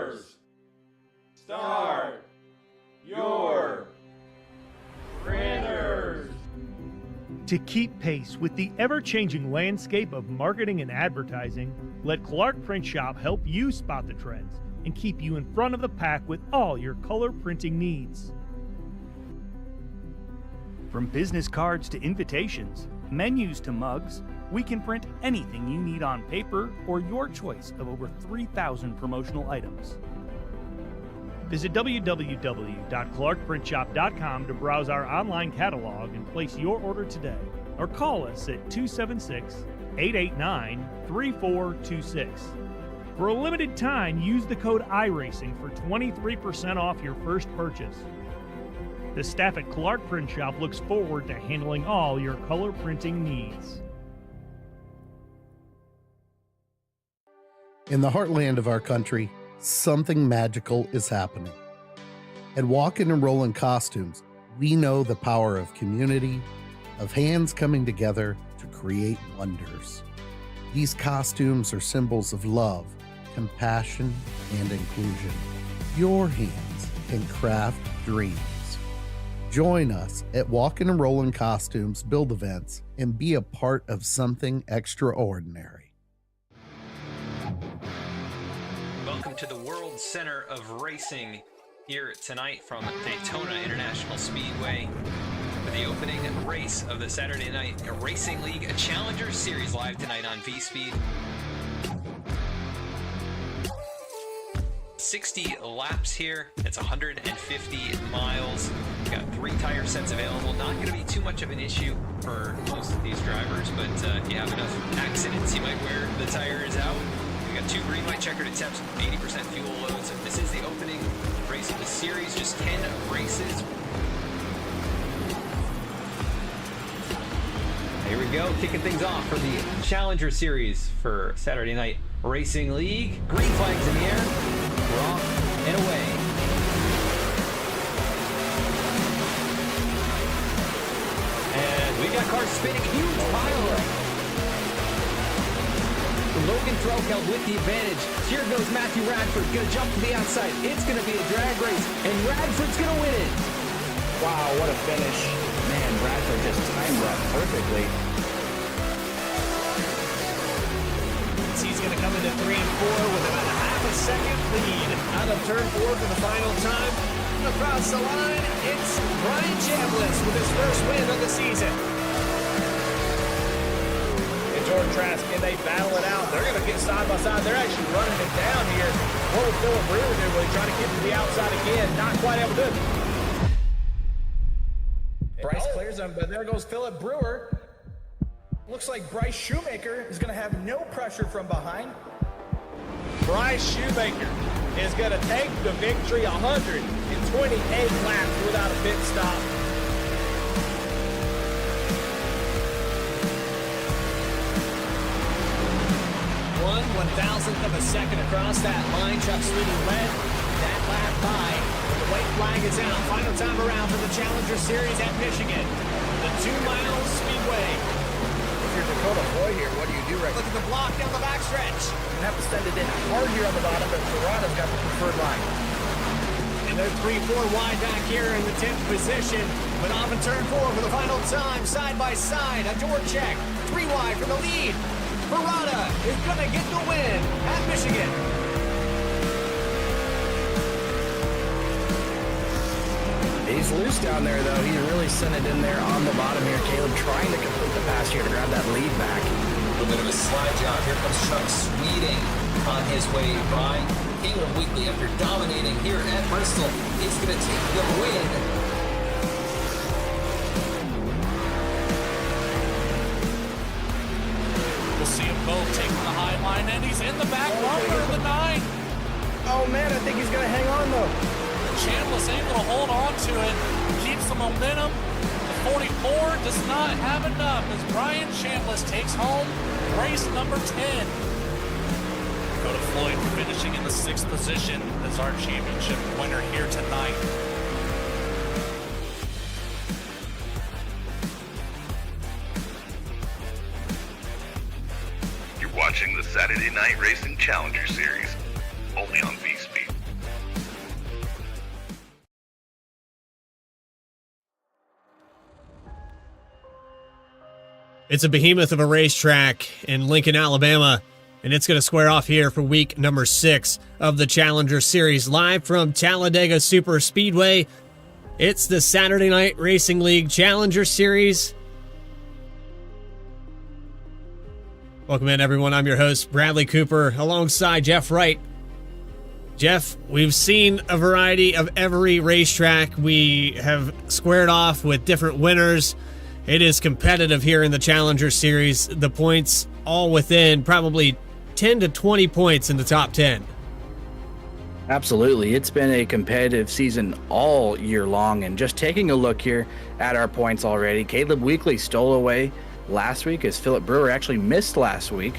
Drivers, start your printers. To keep pace with the ever-changing landscape of marketing and advertising, let Clark Print Shop help you spot the trends and keep you in front of the pack with all your color printing needs. From business cards to invitations, menus to mugs, we can print anything you need on paper or your choice of over 3,000 promotional items. Visit www.clarkprintshop.com to browse our online catalog and place your order today, or call us at 276-889-3426. For a limited time, use the code iRacing for 23% off your first purchase. The staff at Clark Print Shop looks forward to handling all your color printing needs. In the heartland of our country, something magical is happening. At Walkin' and Rollin' Costumes, we know the power of community, of hands coming together to create wonders. These costumes are symbols of love, compassion, and inclusion. Your hands can craft dreams. Join us at Walkin' and Rollin' Costumes Build Events and be a part of something extraordinary. Welcome to the World Center of Racing here tonight from Daytona International Speedway for the opening race of the Saturday Night Racing League Challenger Series, live tonight on V-Speed. 60 laps here. It's 150 miles. We've got 3 tire sets available. Not going to be too much of an issue for most of these drivers, but if you have enough accidents, you might wear the tires out. We've got 2 green light checkered attempts, 80% fuel loads. This is the opening race of the series, just 10 races. Here we go, kicking things off for the Challenger Series for Saturday Night Racing League. Green flags in the air. We're off and away. And we got cars spinning, huge pile. Logan Threlkeld with the advantage. Here goes Matthew Radford, gonna jump to the outside. It's gonna be a drag race, and Radford's gonna win it. Wow, what a finish. Man, Radford just timed that perfectly. He's going to come into 3 and 4 with about a half a second lead. Out of turn 4 for the final time. Across the line, it's Brian Chambliss with his first win of the season. And George Trask, and they battle it out. They're going to get side by side. They're actually running it down here. What will Philip Brewer do? Will he try to get to the outside again? Not quite able to do it. Bryce clears him, but there goes Philip Brewer. Looks like Bryce Shoemaker is going to have no pressure from behind. Bryce Shoemaker is going to take the victory, 128 laps without a pit stop. 1/1000th of a second across that line. Chuck Sweeney led that lap by. The white flag is out. Final time around for the Challenger Series at Michigan. The 2-mile speedway. If you're Dakota Boy here, what do you do right now? Look at the block down the backstretch. You have to send it in hard here on the bottom, but Ferrara's got the preferred line. And they're 3-4 wide back here in the 10th position. But off in turn 4 for the final time, side by side. A door check, 3 wide from the lead. Ferrara is going to get the win at Michigan. He's loose down there, though. He's really sent it in there on the bottom here. Caleb trying to complete the pass here to grab that lead back. A little bit of a slide job. Here comes Chuck Sweeting on his way by. Caleb Weekly, after dominating here at Bristol, is going to take the win. We'll see them both taking the high line, and he's in the back bumper of the 9. Oh, man, I think he's going to hang on, though. Chambliss able to hold on to it, keeps the momentum. The 44 does not have enough as Brian Chambliss takes home race number 10. Dakota Floyd finishing in the 6th position as our championship winner here tonight. You're watching the Saturday Night Racing Challenger Series, only on V-Speed. It's a behemoth of a racetrack in Lincoln, Alabama, and it's going to square off here for week number 6 of the Challenger Series, live from Talladega Super Speedway. It's the Saturday Night Racing League Challenger Series. Welcome in, everyone. I'm your host, Bradley Cooper, alongside Jeff Wright. Jeff, we've seen a variety of every racetrack. We have squared off with different winners. It is competitive here in the Challenger Series. The points all within probably 10 to 20 points in the top 10. Absolutely. It's been a competitive season all year long. And just taking a look here at our points already, Caleb Weekly stole away last week as Philip Brewer actually missed last week.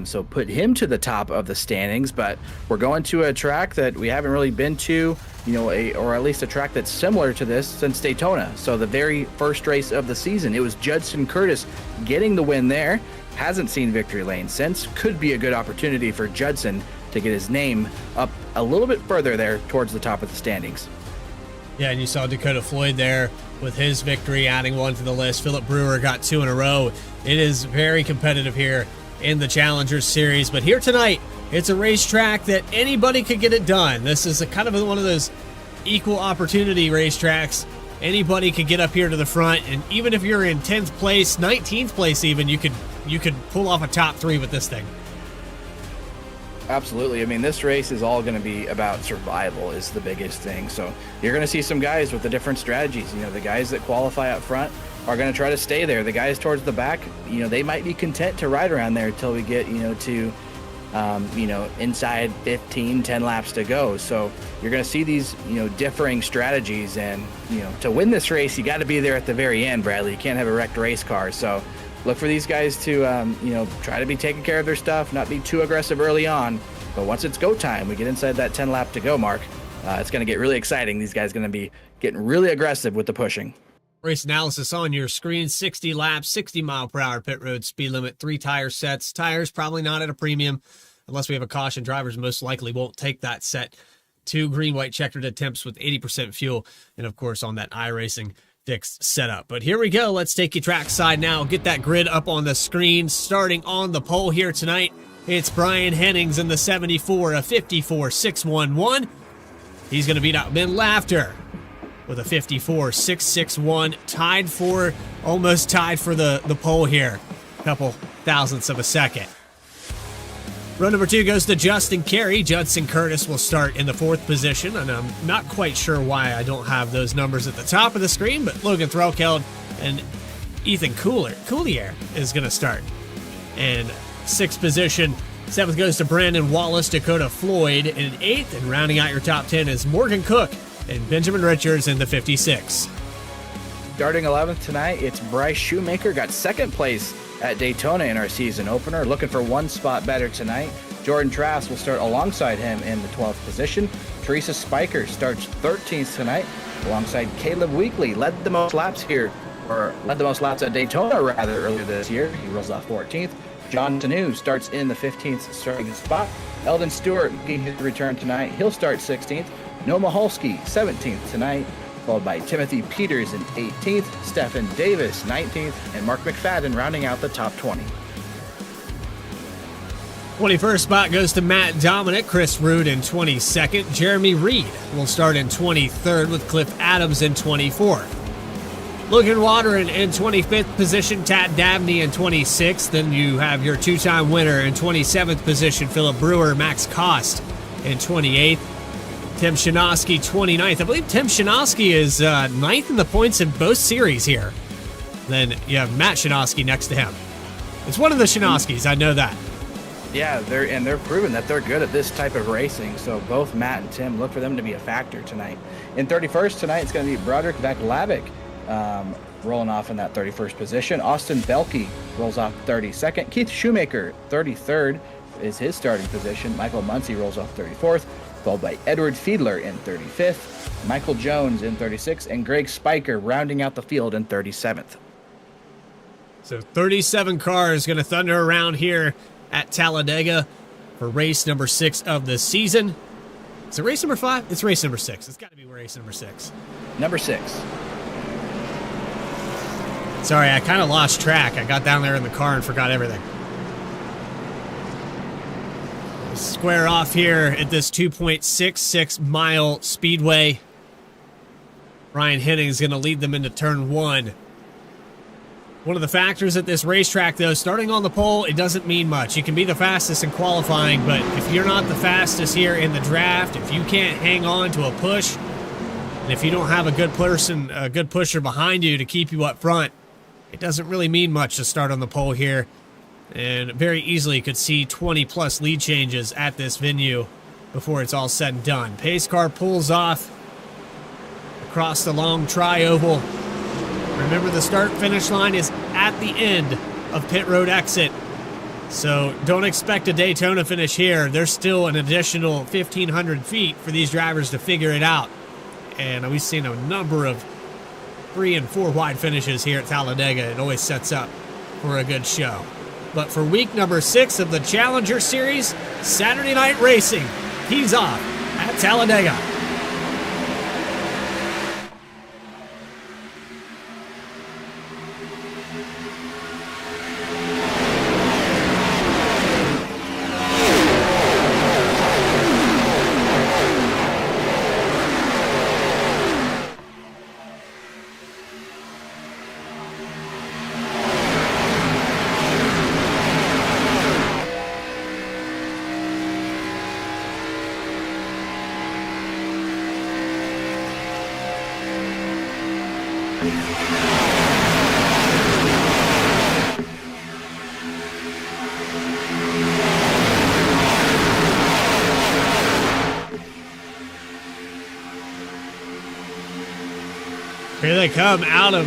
So put him to the top of the standings, but we're going to a track that we haven't really been to, or at least a track that's similar to this since Daytona. So the very first race of the season, it was Judson Curtis getting the win there. Hasn't seen victory lane since. Could be a good opportunity for Judson to get his name up a little bit further there towards the top of the standings. Yeah, and you saw Dakota Floyd there with his victory, adding one to the list. Philip Brewer got 2 in a row. It is very competitive here in the Challenger Series, but here tonight, it's a racetrack that anybody could get it done. This is a kind of one of those equal opportunity racetracks. Anybody could get up here to the front, and even if you're in 10th place, 19th place even, you could pull off a top 3 with this thing. Absolutely. I mean, this race is all going to be about survival is the biggest thing. So you're going to see some guys with the different strategies. The guys that qualify up front are going to try to stay there. The guys towards the back, they might be content to ride around there until we get, to, inside 15, 10 laps to go. So you're going to see these, differing strategies. And, to win this race, you got to be there at the very end, Bradley. You can't have a wrecked race car. So look for these guys to, try to be taking care of their stuff, not be too aggressive early on. But once it's go time, we get inside that 10 lap to go mark. It's going to get really exciting. These guys are going to be getting really aggressive with the pushing. Race analysis on your screen, 60 laps, 60 mile per hour pit road speed limit, 3 tire sets. Tires probably not at a premium unless we have a caution. Drivers most likely won't take that set. 2 green, white checkered attempts with 80% fuel. And of course on that iRacing Dix setup. But here we go. Let's take you trackside now. Get that grid up on the screen. Starting on the pole here tonight, it's Brian Hennings in the 74, a 54.611. He's going to beat out Ben Laughter with a 54.661, almost tied for the pole here. A couple thousandths of a second. Row number 2 goes to Justin Carey. Judson Curtis will start in the 4th position, and I'm not quite sure why I don't have those numbers at the top of the screen, but Logan Threlkeld and Ethan Coulier is going to start in 6th position. 7th goes to Brandon Wallace, Dakota Floyd in 8th, and rounding out your top 10 is Morgan Cook and Benjamin Richards in the 56. Starting 11th tonight, it's Bryce Shoemaker, got 2nd place at Daytona in our season opener, looking for 1 spot better tonight. Jordan Trask will start alongside him in the 12th position. Teresa Spiker starts 13th tonight alongside Caleb Weekly, led the most laps at Daytona earlier this year. He rolls off 14th. John Tanu starts in the 15th starting spot. Eldon Stewart making his return tonight. He'll start 16th. Noah Maholsky, 17th tonight, followed by Timothy Peters in 18th, Stephen Davis, 19th, and Mark McFadden rounding out the top 20. 21st spot goes to Matt Dominic, Chris Rood in 22nd. Jeremy Reed will start in 23rd with Cliff Adams in 24th. Logan Watering in 25th position, Tad Dabney in 26th. Then you have your 2-time winner in 27th position, Philip Brewer, Max Kost in 28th. Tim Shinosky, 29th. I believe Tim Shinosky is 9th in the points in both series here. Then you have Matt Shinosky next to him. It's one of the Shinoskys, I know that. Yeah, they're proving that they're good at this type of racing. So both Matt and Tim, look for them to be a factor tonight. In 31st tonight, it's going to be Broderick Vaclavic rolling off in that 31st position. Austin Belke rolls off 32nd. Keith Shoemaker, 33rd, is his starting position. Michael Muncy rolls off 34th. Followed by Edward Fiedler in 35th, Michael Jones in 36th, and Greg Spiker rounding out the field in 37th. So 37 cars going to thunder around here at Talladega for race number 6 of the season. Is it race number 5? It's race number 6. It's got to be race number 6. Number 6. Sorry, I kind of lost track. I got down there in the car and forgot everything. Square off here at this 2.66 mile speedway. Ryan Henning is going to lead them into turn 1. One of the factors at this racetrack, though, starting on the pole, it doesn't mean much. You can be the fastest in qualifying, but if you're not the fastest here in the draft, if you can't hang on to a push, and if you don't have a good person, a good pusher behind you to keep you up front, it doesn't really mean much to start on the pole here. And very easily could see 20-plus lead changes at this venue before it's all said and done. Pace car pulls off across the long tri-oval. Remember, the start-finish line is at the end of pit road exit, so don't expect a Daytona finish here. There's still an additional 1,500 feet for these drivers to figure it out, and we've seen a number of 3 and 4 wide finishes here at Talladega. It always sets up for a good show. But for week number 6 of the Challenger Series, Saturday night racing tees off at Talladega. Here they come out of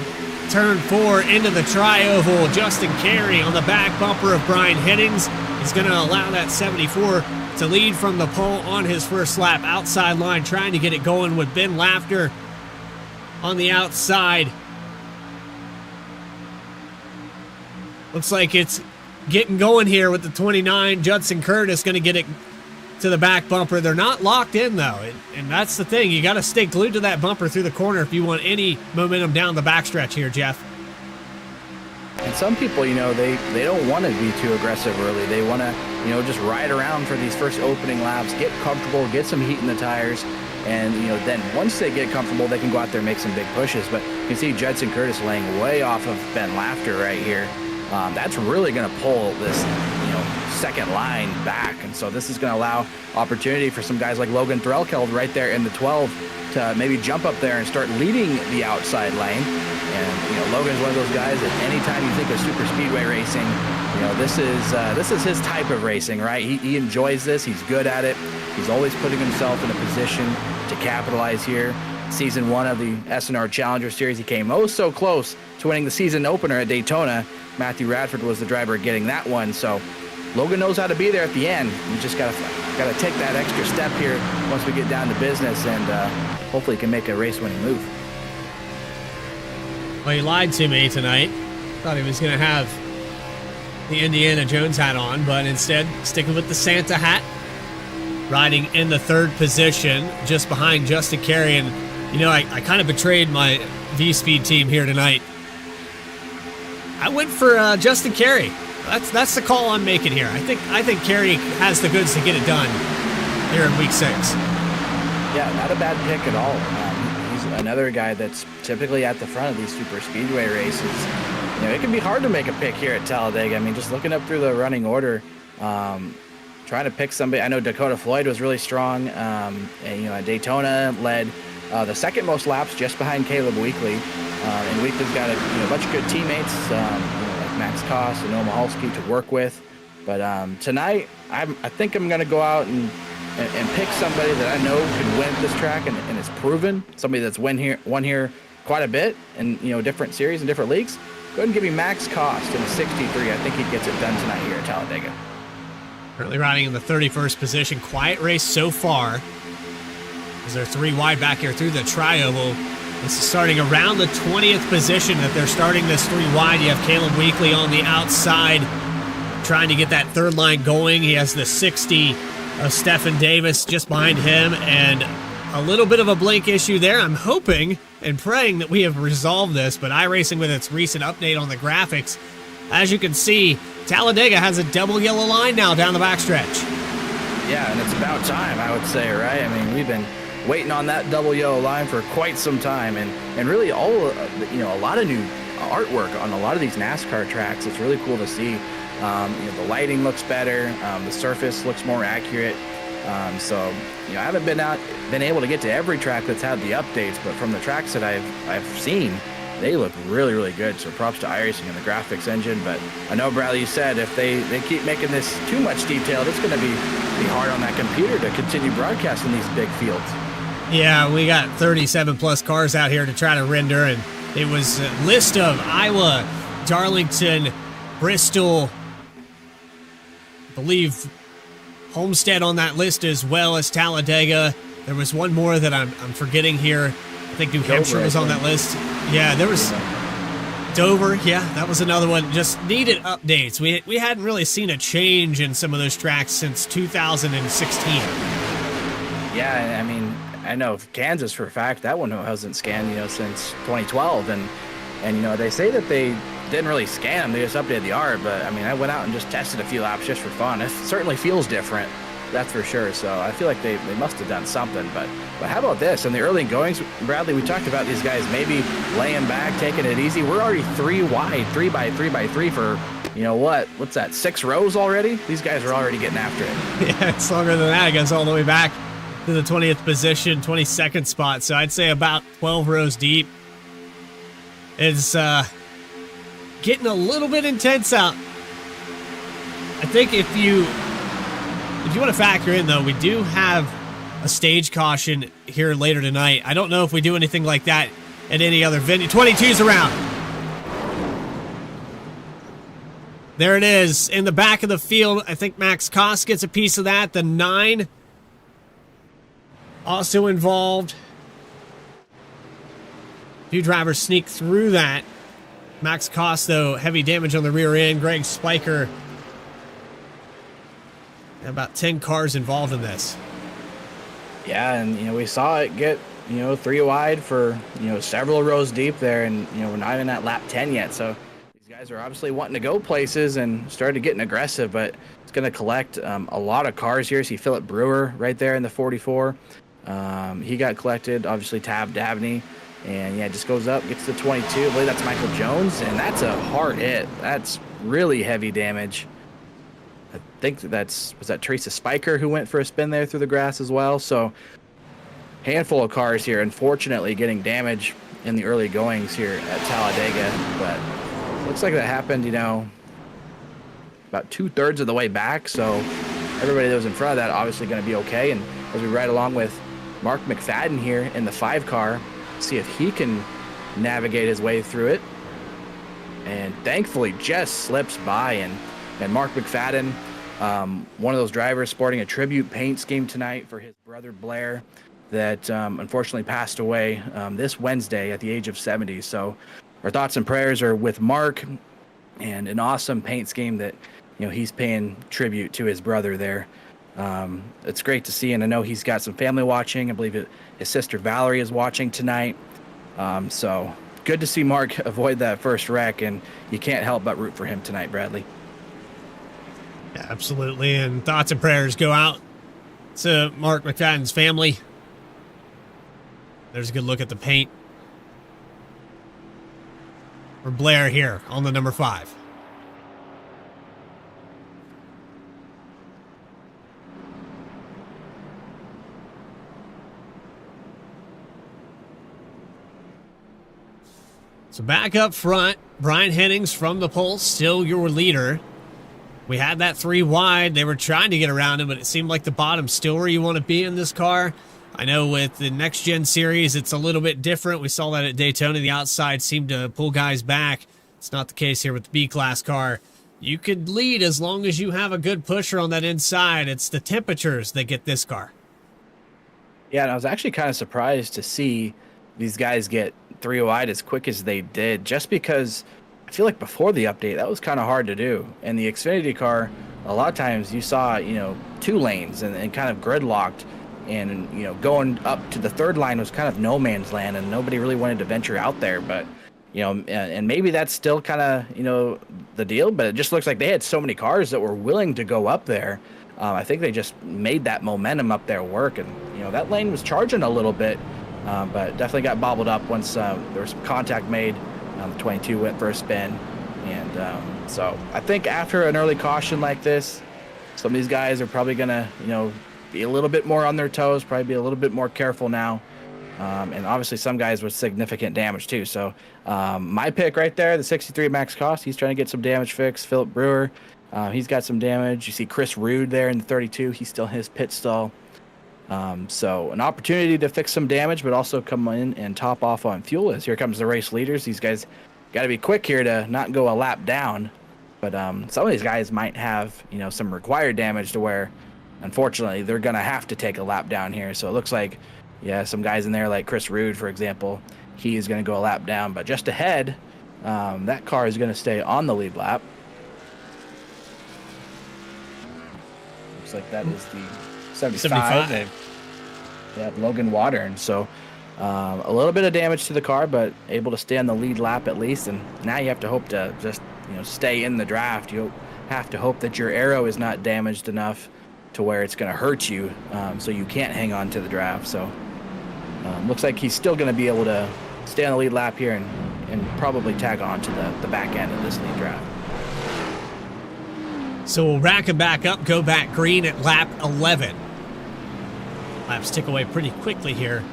turn 4 into the tri-oval. Justin Carey on the back bumper of Brian Hennings. He's going to allow that 74 to lead from the pole on his first lap. Outside line, trying to get it going with Ben Laughter on the outside. Looks like it's getting going here with the 29. Judson Curtis going to get it to the back bumper. They're not locked in, though, and that's the thing. You got to stay glued to that bumper through the corner if you want any momentum down the backstretch here, Jeff. And some people, they don't want to be too aggressive early. They want to, just ride around for these first opening laps, get comfortable, get some heat in the tires, and, then once they get comfortable, they can go out there and make some big pushes. But you can see Judson Curtis laying way off of Ben Laughter right here. That's really going to pull this, second line back, and so this is going to allow opportunity for some guys like Logan Threlkeld right there in the 12 to maybe jump up there and start leading the outside lane. And Logan's one of those guys that anytime you think of super speedway racing, this is his type of racing, right? He enjoys this. He's good at it. He's always putting himself in a position to capitalize here. Season 1 of the SNR Challenger Series, he came so close to winning the season opener at Daytona. Matthew Radford was the driver getting that one, so Logan knows how to be there at the end. You just gotta take that extra step here once we get down to business, and hopefully he can make a race-winning move. Well, he lied to me tonight. Thought he was gonna have the Indiana Jones hat on, but instead sticking with the Santa hat, riding in the 3rd position, just behind Justin Carey. And I kind of betrayed my V-Speed team here tonight. I went for Justin Carey. That's the call I'm making here. I think Carey has the goods to get it done here in week 6. Yeah, not a bad pick at all. He's another guy that's typically at the front of these super speedway races. It can be hard to make a pick here at Talladega. I mean, just looking up through the running order, trying to pick somebody. I know Dakota Floyd was really strong. And, Daytona led the second most laps just behind Caleb Weekley. And Weekley's got a bunch of good teammates. Max Koss and Noah Mahalski to work with, but tonight I think I'm going to go out and pick somebody that I know can win this track, and it's proven. Somebody that's won here quite a bit in different series and different leagues. Go ahead and give me Max Koss in a 63. I think he gets it done tonight here at Talladega. Currently riding in the 31st position. Quiet race so far, as they're 3 wide back here through the tri-oval. This is starting around the 20th position that they're starting this 3 wide. You have Caleb Weekley on the outside trying to get that 3rd line going. He has the 60 of Stephen Davis just behind him, and a little bit of a blink issue there. I'm hoping and praying that we have resolved this, but iRacing with its recent update on the graphics, as you can see, Talladega has a double yellow line now down the backstretch. Yeah, and it's about time, I would say, right? I mean, we've been waiting on that double yellow line for quite some time, and really all, a lot of new artwork on a lot of these NASCAR tracks. It's really cool to see. The lighting looks better, the surface looks more accurate. So I haven't been able to get to every track that's had the updates, but from the tracks that I've seen, they look really, really good. So props to iRacing and the graphics engine. But I know, Bradley, you said if they keep making this too much detailed, it's going to be hard on that computer to continue broadcasting these big fields. Yeah, we got 37 plus cars out here to try to render, and it was a list of Iowa, Darlington, Bristol, I believe Homestead on that list, as well as Talladega. There was one more that I'm forgetting here. I think New Hampshire was on that list. Yeah, there was Dover. Yeah, that was another one. Just needed updates. We hadn't really seen a change in some of those tracks since 2016. Yeah, I mean, I know Kansas for a fact that one hasn't scanned, since 2012, and they say that they didn't really scan them, they just updated the art. But I mean, I went out and just tested a few laps just for fun. It certainly feels different, that's for sure. So I feel like they must have done something. But how about this? In the early goings, Bradley, we talked about these guys maybe laying back, taking it easy. We're already 3 wide, 3 by 3 by 3 for what's that, 6 rows already? These guys are already getting after it. Yeah, it's longer than that. It goes all the way back to the 20th position, 22nd spot. So I'd say about 12 rows deep. It's getting a little bit intense out. I think if you want to factor in, though, we do have a stage caution here later tonight. I don't know if we do anything like that at any other venue. 22's around. There it is in the back of the field. I think Max Koss gets a piece of that. The 9 also involved. A few drivers sneak through that. Max Koss, though, heavy damage on the rear end. Greg Spiker. About 10 cars involved in this. Yeah, and we saw it get 3 wide for several rows deep there, and we're not even at lap 10 yet. So these guys are obviously wanting to go places and started getting aggressive, but it's going to collect a lot of cars here. See Philip Brewer right there in the 44. He got collected. Obviously Tab Dabney. And yeah, just goes up, gets to 22. I believe that's Michael Jones, and that's a hard hit. That's really heavy damage. I think was that Teresa Spiker who went for a spin there through the grass as well. So handful of cars here, unfortunately, getting damage in the early goings here at Talladega. But looks like that happened, about 2/3 of the way back. So everybody that was in front of that obviously going to be okay. And as we ride along with Mark McFadden here in the 5 car, see if he can navigate his way through it, and thankfully just slips by. And Mark McFadden, one of those drivers sporting a tribute paint scheme tonight for his brother Blair that unfortunately passed away this Wednesday at the age of 70. So our thoughts and prayers are with Mark, and an awesome paint scheme that he's paying tribute to his brother there. It's great to see, and I know he's got some family watching. I believe his sister Valerie is watching tonight. So good to see Mark avoid that first wreck, and you can't help but root for him tonight, Bradley. Yeah, absolutely, and thoughts and prayers go out to Mark McFadden's family. There's a good look at the paint for Blair here on the number 5. So back up front, Brian Hennings from the pole, still your leader. We had that 3 wide. They were trying to get around him, but it seemed like the bottom's still where you want to be in this car. I know with the Next Gen Series, it's a little bit different. We saw that at Daytona. The outside seemed to pull guys back. It's not the case here with the B-Class car. You could lead as long as you have a good pusher on that inside. It's the temperatures that get this car. Yeah, and I was actually kind of surprised to see these guys get 3 wide as quick as they did, just because I feel like before the update, that was kind of hard to do. And the Xfinity car, a lot of times you saw, 2 lanes and kind of gridlocked. and going up to the third line was kind of no man's land, and nobody really wanted to venture out there. But and maybe that's still kind of the deal, but it just looks like they had so many cars that were willing to go up there. I think they just made that momentum up there work, and that lane was charging a little bit, but definitely got bobbled up once there was some contact made. The 22 went for a spin, and so I think after an early caution like this, some of these guys are probably gonna be a little bit more on their toes, probably be a little bit more careful now. And obviously some guys with significant damage too. So my pick right there, the 63 max cost, he's trying to get some damage fixed. Philip Brewer, he's got some damage. You see Chris Rude there in the 32. He's still in his pit stall. So an opportunity to fix some damage, but also come in and top off on fuel as here comes the race leaders. These guys got to be quick here to not go a lap down. But some of these guys might have, some required damage to where, unfortunately, they're going to have to take a lap down here. So it looks like, some guys in there like Chris Rude, for example, he is going to go a lap down. But just ahead, that car is going to stay on the lead lap. Looks like that is the 75. Yeah, Logan Watern. So a little bit of damage to the car, but able to stay on the lead lap at least. And now you have to hope to just stay in the draft. You have to hope that your aero is not damaged enough to where it's going to hurt you, so you can't hang on to the draft. So looks like he's still going to be able to stay on the lead lap here and probably tag on to the back end of this lead draft. So we'll rack him back up, go back green at lap 11. Laps tick away pretty quickly here.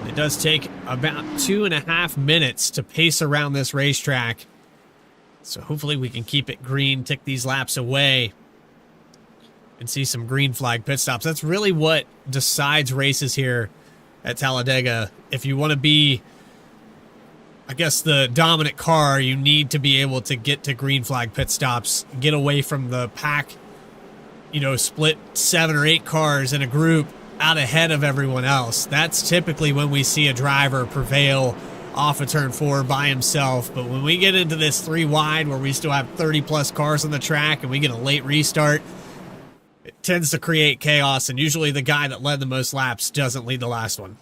It does take about 2.5 minutes to pace around this racetrack. So hopefully we can keep it green, tick these laps away, and see some green flag pit stops. That's really what decides races here at Talladega. If you want to be, I guess, the dominant car, you need to be able to get to green flag pit stops, get away from the pack, split 7 or 8 cars in a group out ahead of everyone else. That's typically when we see a driver prevail off of turn 4 by himself. But when we get into this 3 wide where we still have 30 plus cars on the track and we get a late restart, it tends to create chaos, and usually the guy that led the most laps doesn't lead the last one.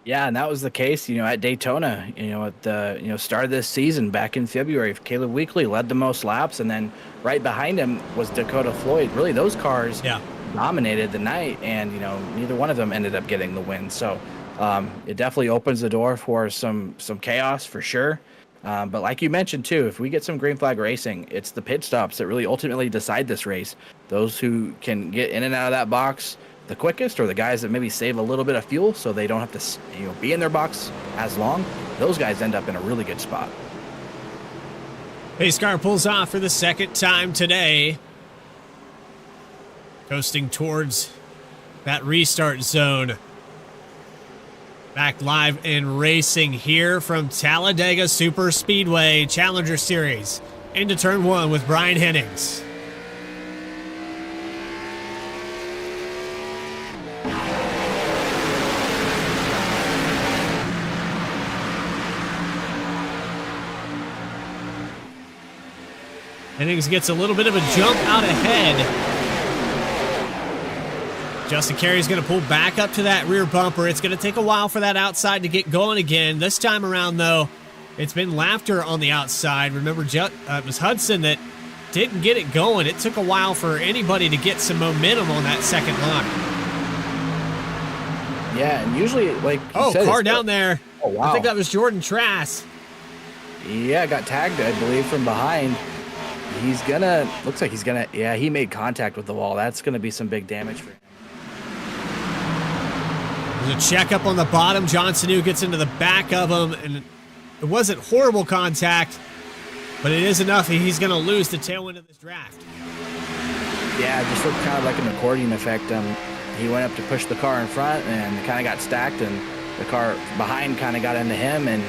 Yeah, and that was the case, at Daytona, at the, start of this season back in February. Caleb Weekly led the most laps, and then right behind him was Dakota Floyd. Really, those cars dominated the night, and, neither one of them ended up getting the win. So it definitely opens the door for some chaos for sure. But like you mentioned, too, if we get some green flag racing, it's the pit stops that really ultimately decide this race. Those who can get in and out of that box the quickest, or the guys that maybe save a little bit of fuel so they don't have to be in their box as long, those guys end up in a really good spot. Pace car pulls off for the second time today, coasting towards that restart zone. Back live and racing here from Talladega Super Speedway Challenger Series into turn 1 with Brian Hennings. Hennings gets a little bit of a jump out ahead. Justin Carey's going to pull back up to that rear bumper. It's going to take a while for that outside to get going again. This time around, though, it's been Laughter on the outside. Remember, it was Hudson that didn't get it going. It took a while for anybody to get some momentum on that second line. Yeah, and usually, car down there. Oh, wow. I think that was Jordan Trask. Yeah, got tagged, I believe, from behind. Looks like he's gonna, he made contact with the wall. That's gonna be some big damage for him. There's a checkup on the bottom. Johnson who gets into the back of him, and it wasn't horrible contact, but it is enough. He's going to lose the tailwind of this draft. Yeah, it just looked kind of like an accordion effect. He went up to push the car in front and kind of got stacked, and the car behind kind of got into him, and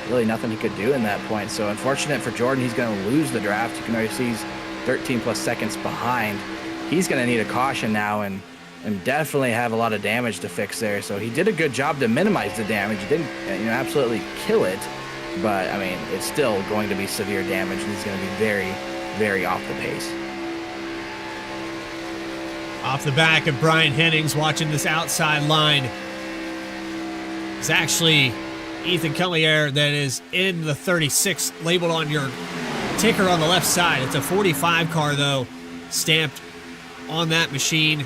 really nothing he could do in that point. So unfortunate for Jordan, he's going to lose the draft. You can already see he's 13 plus seconds behind. He's going to need a caution now and definitely have a lot of damage to fix there. So he did a good job to minimize the damage. He didn't, absolutely kill it, but I mean, it's still going to be severe damage, and he's going to be very, very off the pace. Off the back of Brian Hennings, watching this outside line. It's actually Ethan Collier that is in the 36 labeled on your ticker on the left side. It's a 45 car, though, stamped on that machine.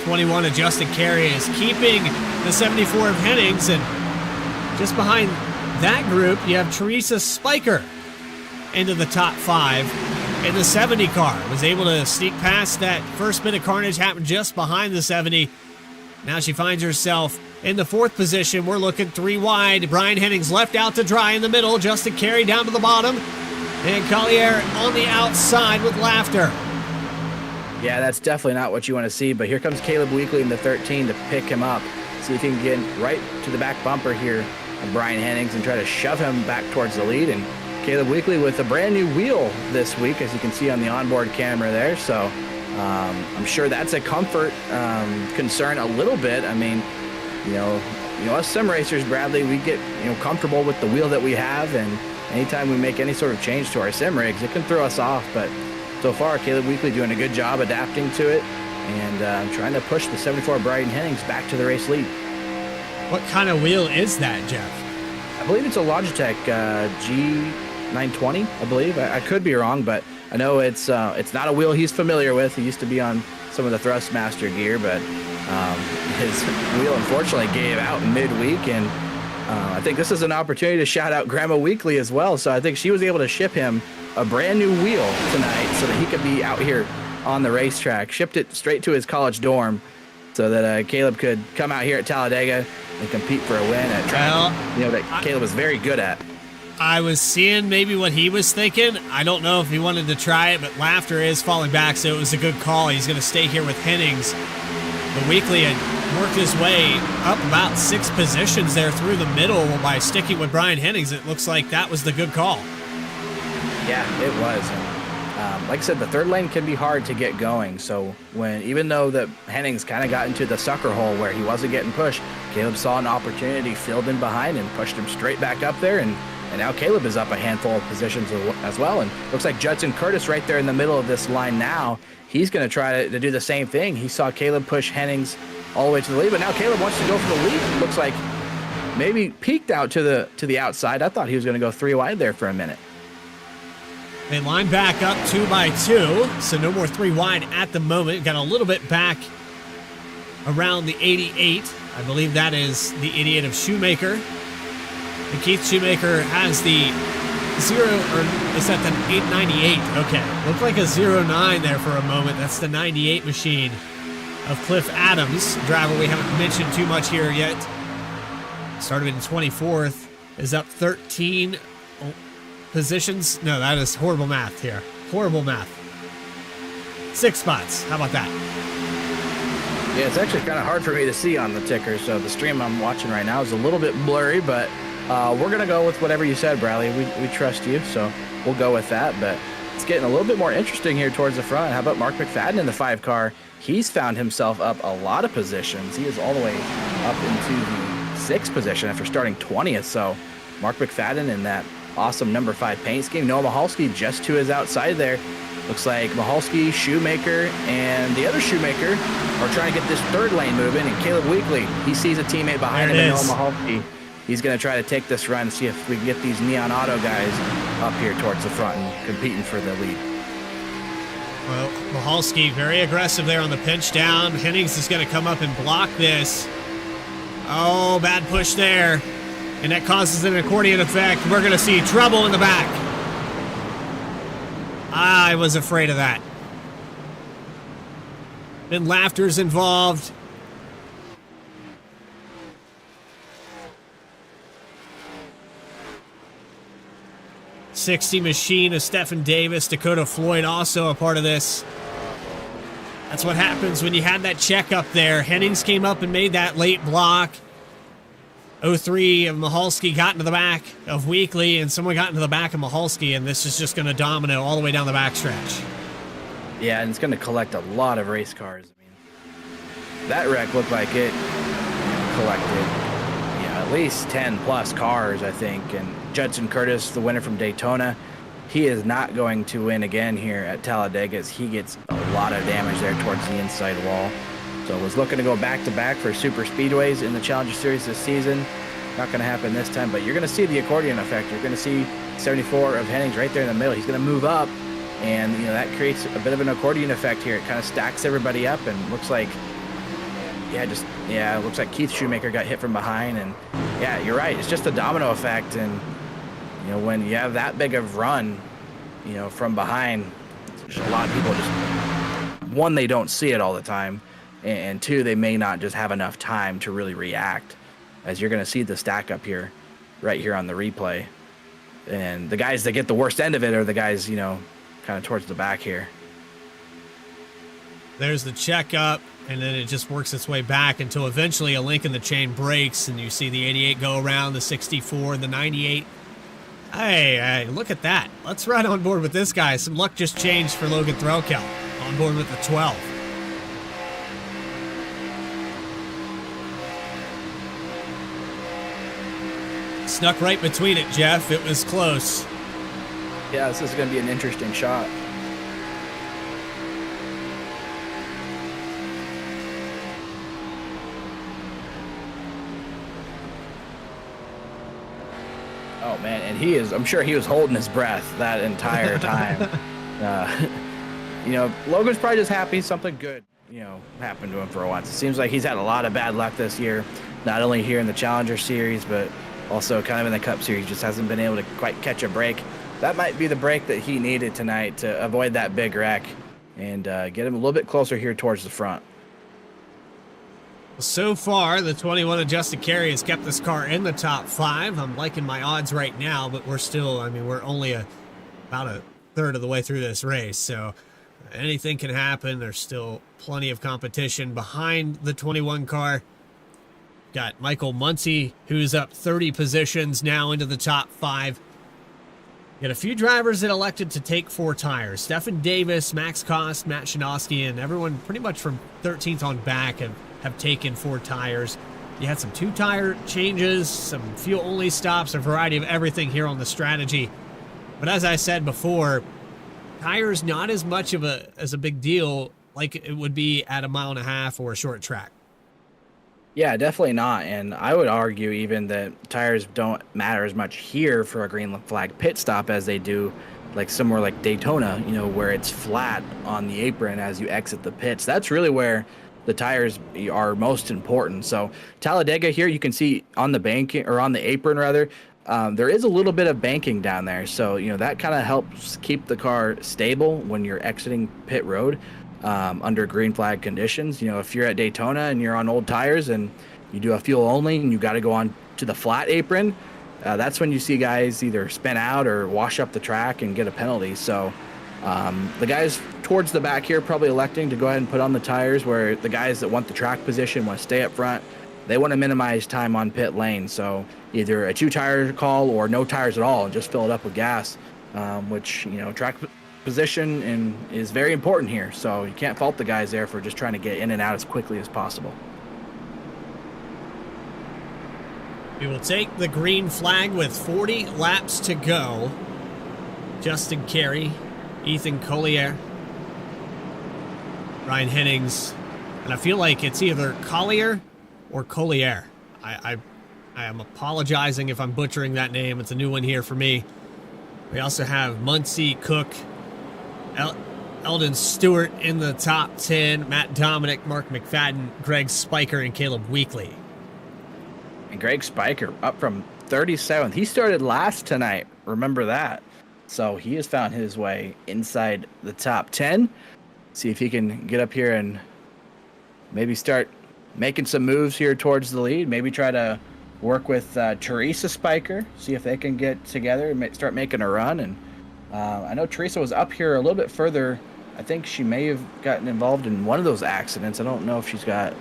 21 of Justin Carey is keeping the 74 of Hennings, and just behind that group, you have Teresa Spiker into the top 5 in the 70 car. Was able to sneak past that first bit of carnage, happened just behind the 70. Now she finds herself in the 4th position. We're looking 3 wide. Brian Hennings left out to dry in the middle. Justin Carey down to the bottom. And Collier on the outside with Laughter. Yeah, that's definitely not what you want to see, but here comes Caleb Weekly in the 13 to pick him up. See if he can get right to the back bumper here of Brian Hennings and try to shove him back towards the lead. And Caleb Weekly with a brand new wheel this week, as you can see on the onboard camera there. So I'm sure that's a comfort concern a little bit. I mean, you know, us sim racers, Bradley, we get comfortable with the wheel that we have, and anytime we make any sort of change to our sim rigs, it can throw us off. But so far, Caleb Weekly doing a good job adapting to it and trying to push the 74 Brian Hennings back to the race lead. What kind of wheel is that, Jeff? I believe it's a Logitech G920, I believe. I could be wrong, but I know it's not a wheel he's familiar with. He used to be on some of the Thrustmaster gear, but his wheel unfortunately gave out midweek, and I think this is an opportunity to shout out Grandma Weekly as well. So I think she was able to ship him a brand new wheel tonight so that he could be out here on the racetrack. Shipped it straight to his college dorm so that Caleb could come out here at Talladega and compete for a win at a track that Caleb is very good at. I was seeing maybe what he was thinking. I don't know if he wanted to try it, but Laughter is falling back, so it was a good call. He's going to stay here with Hennings. But Weekly had worked his way up about 6 positions there through the middle by sticking with Brian Hennings. It looks like that was the good call. Yeah, it was. Like I said, the 3rd lane can be hard to get going. So even though that Hennings kind of got into the sucker hole where he wasn't getting pushed, Caleb saw an opportunity, filled in behind, and pushed him straight back up there. And now Caleb is up a handful of positions as well. And looks like Judson Curtis right there in the middle of this line now. He's going to try to do the same thing. He saw Caleb push Hennings all the way to the lead, but now Caleb wants to go for the lead. Looks like maybe peeked out to the outside. I thought he was going to go 3 wide there for a minute. They line back up 2 by 2, so no more 3 wide at the moment. Got a little bit back around the 88. I believe that is the 88 of Shoemaker. And Keith Shoemaker has the 0, or is that the 898? Okay, looked like a 09 there for a moment. That's the 98 machine of Cliff Adams, driver we haven't mentioned too much here yet. Started in 24th, is up 13 positions. No, that is horrible math here. Horrible math. 6 spots. How about that? Yeah, it's actually kind of hard for me to see on the ticker, so the stream I'm watching right now is a little bit blurry, but we're going to go with whatever you said, Bradley. We trust you, so we'll go with that. But it's getting a little bit more interesting here towards the front. How about Mark McFadden in the 5 car? He's found himself up a lot of positions. He is all the way up into the 6th position after starting 20th. So Mark McFadden in that awesome number 5 paint scheme. Noah Mahalski just to his outside there. Looks like Mahalski, Shoemaker, and the other Shoemaker are trying to get this 3rd lane moving. And Caleb Weekly, he sees a teammate behind him, and Noah Mahalski. He's going to try to take this run and see if we can get these Neon Auto guys up here towards the front and competing for the lead. Well, Mahalski very aggressive there on the pinch down. Hennings is going to come up and block this. Oh, bad push there. And that causes an accordion effect. We're going to see trouble in the back. I was afraid of that. Then Laughter's involved. '60 machine of Stephen Davis, Dakota Floyd also a part of this. That's what happens when you had that check up there. Hennings came up and made that late block. 03 of Mahalski got into the back of Weekly, and someone got into the back of Mahalski, and this is just going to domino all the way down the backstretch. Yeah, and it's going to collect a lot of race cars. I mean, that wreck looked like it collected at least 10 plus cars, I think. And Judson Curtis, the winner from Daytona, he is not going to win again here at Talladega, as he gets a lot of damage there towards the inside wall. So was looking to go back-to-back for super speedways in the Challenger Series this season. Not going to happen this time, but you're going to see the accordion effect. You're going to see 74 of Hennings right there in the middle. He's going to move up, and you know that creates a bit of an accordion effect here. It kind of stacks everybody up, and looks like, it looks like Keith Shoemaker got hit from behind, and yeah, you're right. It's just a domino effect, and you know when you have that big of run, you know from behind, a lot of people just, one, they don't see it all the time, and two, they may not just have enough time to really react, as you're going to see the stack up here, right here on the replay. And the guys that get the worst end of it are the guys, you know, kind of towards the back here. There's the checkup, and then it just works its way back until eventually a link in the chain breaks, and you see the 88 go around, the 64, and the 98. Hey, look at that. Let's ride on board with this guy. Some luck just changed for Logan Threlkel. On board with the 12. Snuck right between it, Jeff. It was close. Yeah, this is going to be an interesting shot. Oh, man, and I'm sure he was holding his breath that entire time. You know, Logan's probably just happy something good, you know, happened to him for once. It seems like he's had a lot of bad luck this year, not only here in the Challenger Series, but also kind of in the Cup Series. Just hasn't been able to quite catch a break. That might be the break that he needed tonight to avoid that big wreck and get him a little bit closer here towards the front. So far, the 21 adjusted carry has kept this car in the top 5. I'm liking my odds right now, but we're still, we're only about a third of the way through this race, so anything can happen. There's still plenty of competition behind the 21 car. Got Michael Muncy, who's up 30 positions now into the top 5. Got a few drivers that elected to take 4 tires. Stefan Davis, Max Kost, Matt Shinosky, and everyone pretty much from 13th on back have taken 4 tires. You had some 2-tire changes, some fuel-only stops, a variety of everything here on the strategy. But as I said before, tires not as much of a big deal like it would be at a 1.5 miles or a short track. Yeah, definitely not. And I would argue even that tires don't matter as much here for a green flag pit stop as they do like somewhere like Daytona, you know, where it's flat on the apron as you exit the pits. That's really where the tires are most important. So Talladega here, you can see on the banking, or on the apron rather, there is a little bit of banking down there. So, you know, that kind of helps keep the car stable when you're exiting pit road. Under green flag conditions. You know, if you're at Daytona and you're on old tires and you do a fuel only and you got to go on to the flat apron, that's when you see guys either spin out or wash up the track and get a penalty. So the guys towards the back here probably electing to go ahead and put on the tires, where the guys that want the track position want to stay up front. They want to minimize time on pit lane. So either a 2-tire call or no tires at all and just fill it up with gas, which, you know, track position and is very important here, so you can't fault the guys there for just trying to get in and out as quickly as possible. We will take the green flag with 40 laps to go. Justin Carey, Ethan Collier, Ryan Hennings, and I feel like it's either Collier or Collier. I am apologizing if I'm butchering that name. It's a new one here for me. We also have Muncy, Cook, Eldon Stewart in the top 10, Matt Dominic, Mark McFadden, Greg Spiker, and Caleb Weekly. And Greg Spiker up from 37th. He started last tonight, remember that. So he has found his way inside the top 10. See if he can get up here and maybe start making some moves here towards the lead. Maybe try to work with Teresa Spiker, see if they can get together and start making a run. And I know Teresa was up here a little bit further. I think she may have gotten involved in one of those accidents. I don't know if she's got...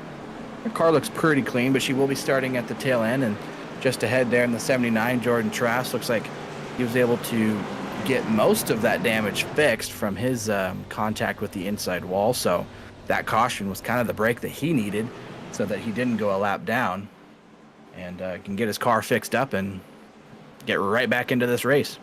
Her car looks pretty clean, but she will be starting at the tail end. And just ahead there in the 79, Jordan Trask looks like he was able to get most of that damage fixed from his contact with the inside wall. So that caution was kind of the break that he needed so that he didn't go a lap down and can get his car fixed up and get right back into this race.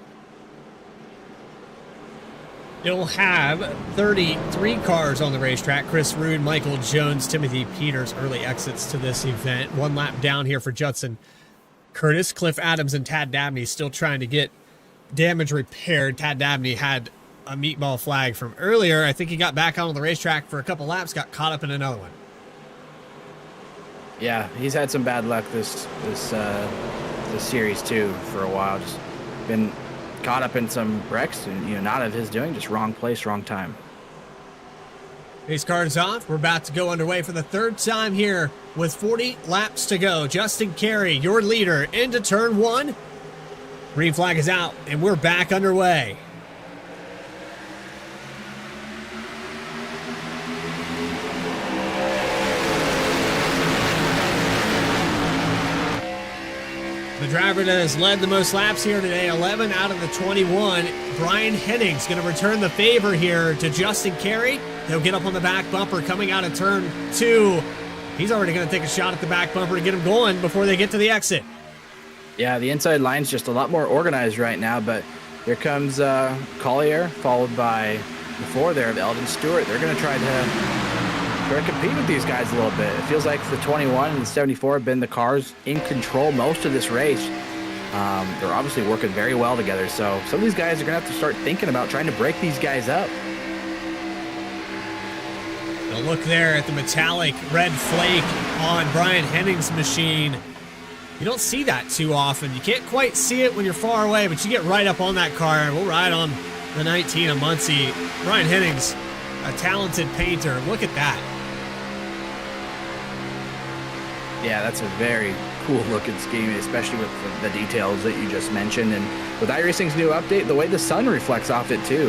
You'll have 33 cars on the racetrack. Chris Rude, Michael Jones, Timothy Peters, early exits to this event. One lap down here for Judson Curtis. Cliff Adams and Tad Dabney still trying to get damage repaired. Tad Dabney had a meatball flag from earlier. I think he got back on the racetrack for a couple laps, got caught up in another one. Yeah, he's had some bad luck this series too for a while. Just been caught up in some wrecks and not of his doing, just wrong place, wrong time. Race cars off. We're about to go underway for the third time here with 40 laps to go. Justin Carey, your leader, into turn one. Green flag is out, and we're back underway. The driver that has led the most laps here today, 11 out of the 21, Brian Henning's going to return the favor here to Justin Carey. He'll get up on the back bumper coming out of turn two. He's already going to take a shot at the back bumper to get him going before they get to the exit. Yeah, the inside line's just a lot more organized right now, but here comes Collier, followed by the four there of Eldon Stewart. They're going to try to compete with these guys a little bit. It feels like the 21 and the 74 have been the cars in control most of this race. They're obviously working very well together, so some of these guys are going to have to start thinking about trying to break these guys up. A look there at the metallic red flake on Brian Henning's machine. You don't see that too often. You can't quite see it when you're far away, but you get right up on that car, and we'll ride on the 19 of Muncie. Brian Henning's a talented painter. Look at that. Yeah, that's a very cool looking scheme, especially with the details that you just mentioned. And with iRacing's new update, the way the sun reflects off it too.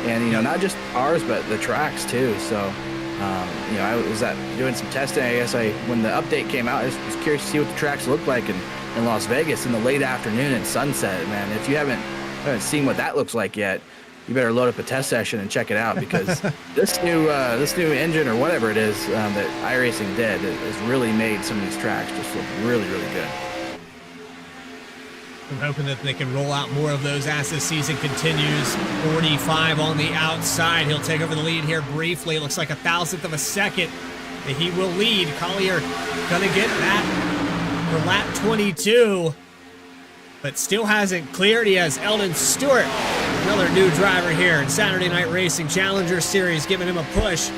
And, not just ours, but the tracks too. So, I was doing some testing. I guess when the update came out, I was curious to see what the tracks looked like in Las Vegas in the late afternoon and sunset. Man, if you haven't seen what that looks like yet, you better load up a test session and check it out, because this new engine or whatever it is that iRacing did has really made some of these tracks just look really, really good. I'm hoping that they can roll out more of those as the season continues. 45 on the outside. He'll take over the lead here briefly. It looks like 1,000th of a second that he will lead. Collier gonna get that for lap 22, but still hasn't cleared. He has Eldon Stewart, another new driver here in Saturday Night Racing Challenger Series, giving him a push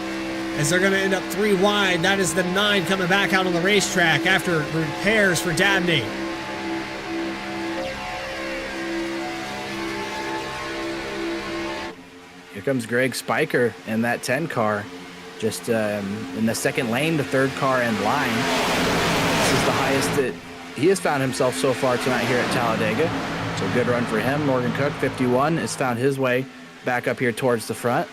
as they're going to end up 3 wide. That is the 9 coming back out on the racetrack after repairs for Dabney. Here comes Greg Spiker in that 10 car, just in the second lane, the third car in line. This is the highest that he has found himself so far tonight here at Talladega. So good run for him. Morgan Cook, 51, has found his way back up here towards the front.